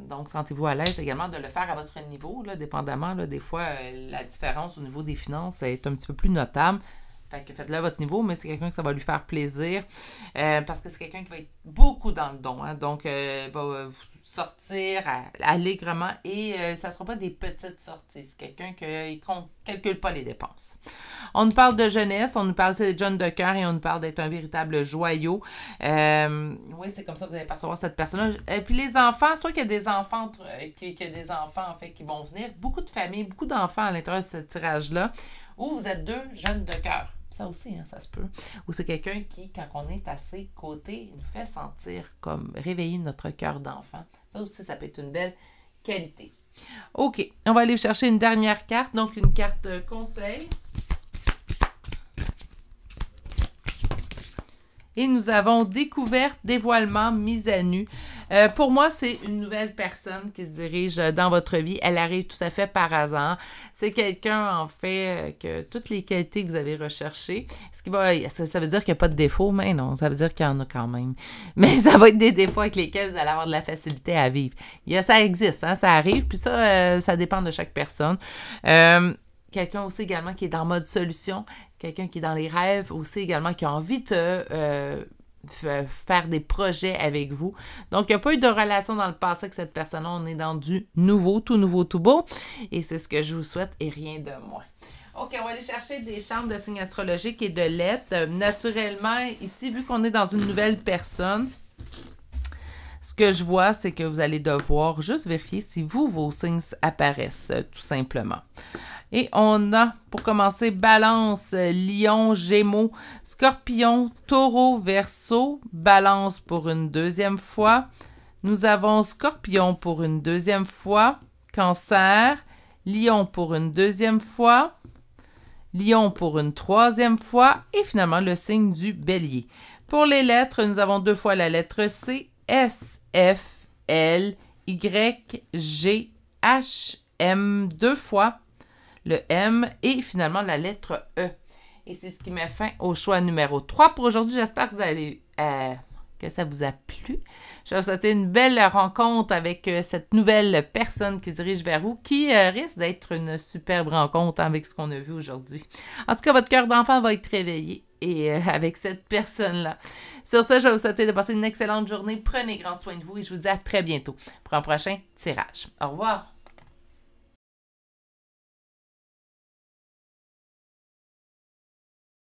Donc, sentez-vous à l'aise également de le faire à votre niveau, là, dépendamment, là, des fois, la différence au niveau des finances est un petit peu plus notable. Fait que faites-le à votre niveau, mais c'est quelqu'un que ça va lui faire plaisir parce que c'est quelqu'un qui va être beaucoup dans le don. Hein, donc, va sortir allègrement et ça ne sera pas des petites sorties. C'est quelqu'un qui ne calcule pas les dépenses. On nous parle de jeunesse, on nous parle des jeunes de cœur et on nous parle d'être un véritable joyau. Oui, c'est comme ça que vous allez percevoir cette personne-là. Et puis les enfants, soit qu'il y a des enfants, en fait, qui vont venir, beaucoup de familles, beaucoup d'enfants à l'intérieur de ce tirage-là, ou vous êtes deux jeunes de cœur. Ça aussi, hein, ça se peut. Ou c'est quelqu'un qui, quand on est à ses côtés, nous fait sentir comme réveiller notre cœur d'enfant. Ça aussi, ça peut être une belle qualité. OK, on va aller chercher une dernière carte, donc une carte conseil. Et nous avons découverte, dévoilement, mise à nu. Pour moi, c'est une nouvelle personne qui se dirige dans votre vie. Elle arrive tout à fait par hasard. C'est quelqu'un, en fait, que toutes les qualités que vous avez recherchées, ça veut dire qu'il n'y a pas de défauts, mais non, ça veut dire qu'il y en a quand même. Mais ça va être des défauts avec lesquels vous allez avoir de la facilité à vivre. Ça existe, hein, ça arrive, puis ça dépend de chaque personne. Quelqu'un aussi également qui est dans mode solution, quelqu'un qui est dans les rêves aussi également, qui a envie de faire des projets avec vous. Donc, il n'y a pas eu de relation dans le passé avec cette personne-là. On est dans du nouveau, tout beau. Et c'est ce que je vous souhaite et rien de moins. OK, on va aller chercher des chambres de signes astrologiques et de lettres. Naturellement, ici, vu qu'on est dans une nouvelle personne, ce que je vois, c'est que vous allez devoir juste vérifier si vos signes apparaissent, tout simplement. Et on a, pour commencer, Balance, Lion, Gémeaux, Scorpion, Taureau, Verseau, Balance pour une deuxième fois. Nous avons Scorpion pour une deuxième fois, Cancer, Lion pour une deuxième fois, Lion pour une troisième fois et finalement le signe du Bélier. Pour les lettres, nous avons 2 fois la lettre C, S, F, L, Y, G, H, M, 2 fois le M et finalement la lettre E. Et c'est ce qui met fin au choix numéro 3 pour aujourd'hui. J'espère que vous allez que ça vous a plu. Je vais vous souhaiter une belle rencontre avec cette nouvelle personne qui se dirige vers vous, qui risque d'être une superbe rencontre avec ce qu'on a vu aujourd'hui. En tout cas, votre cœur d'enfant va être réveillé et avec cette personne-là. Sur ce, je vais vous souhaiter de passer une excellente journée. Prenez grand soin de vous et je vous dis à très bientôt pour un prochain tirage. Au revoir!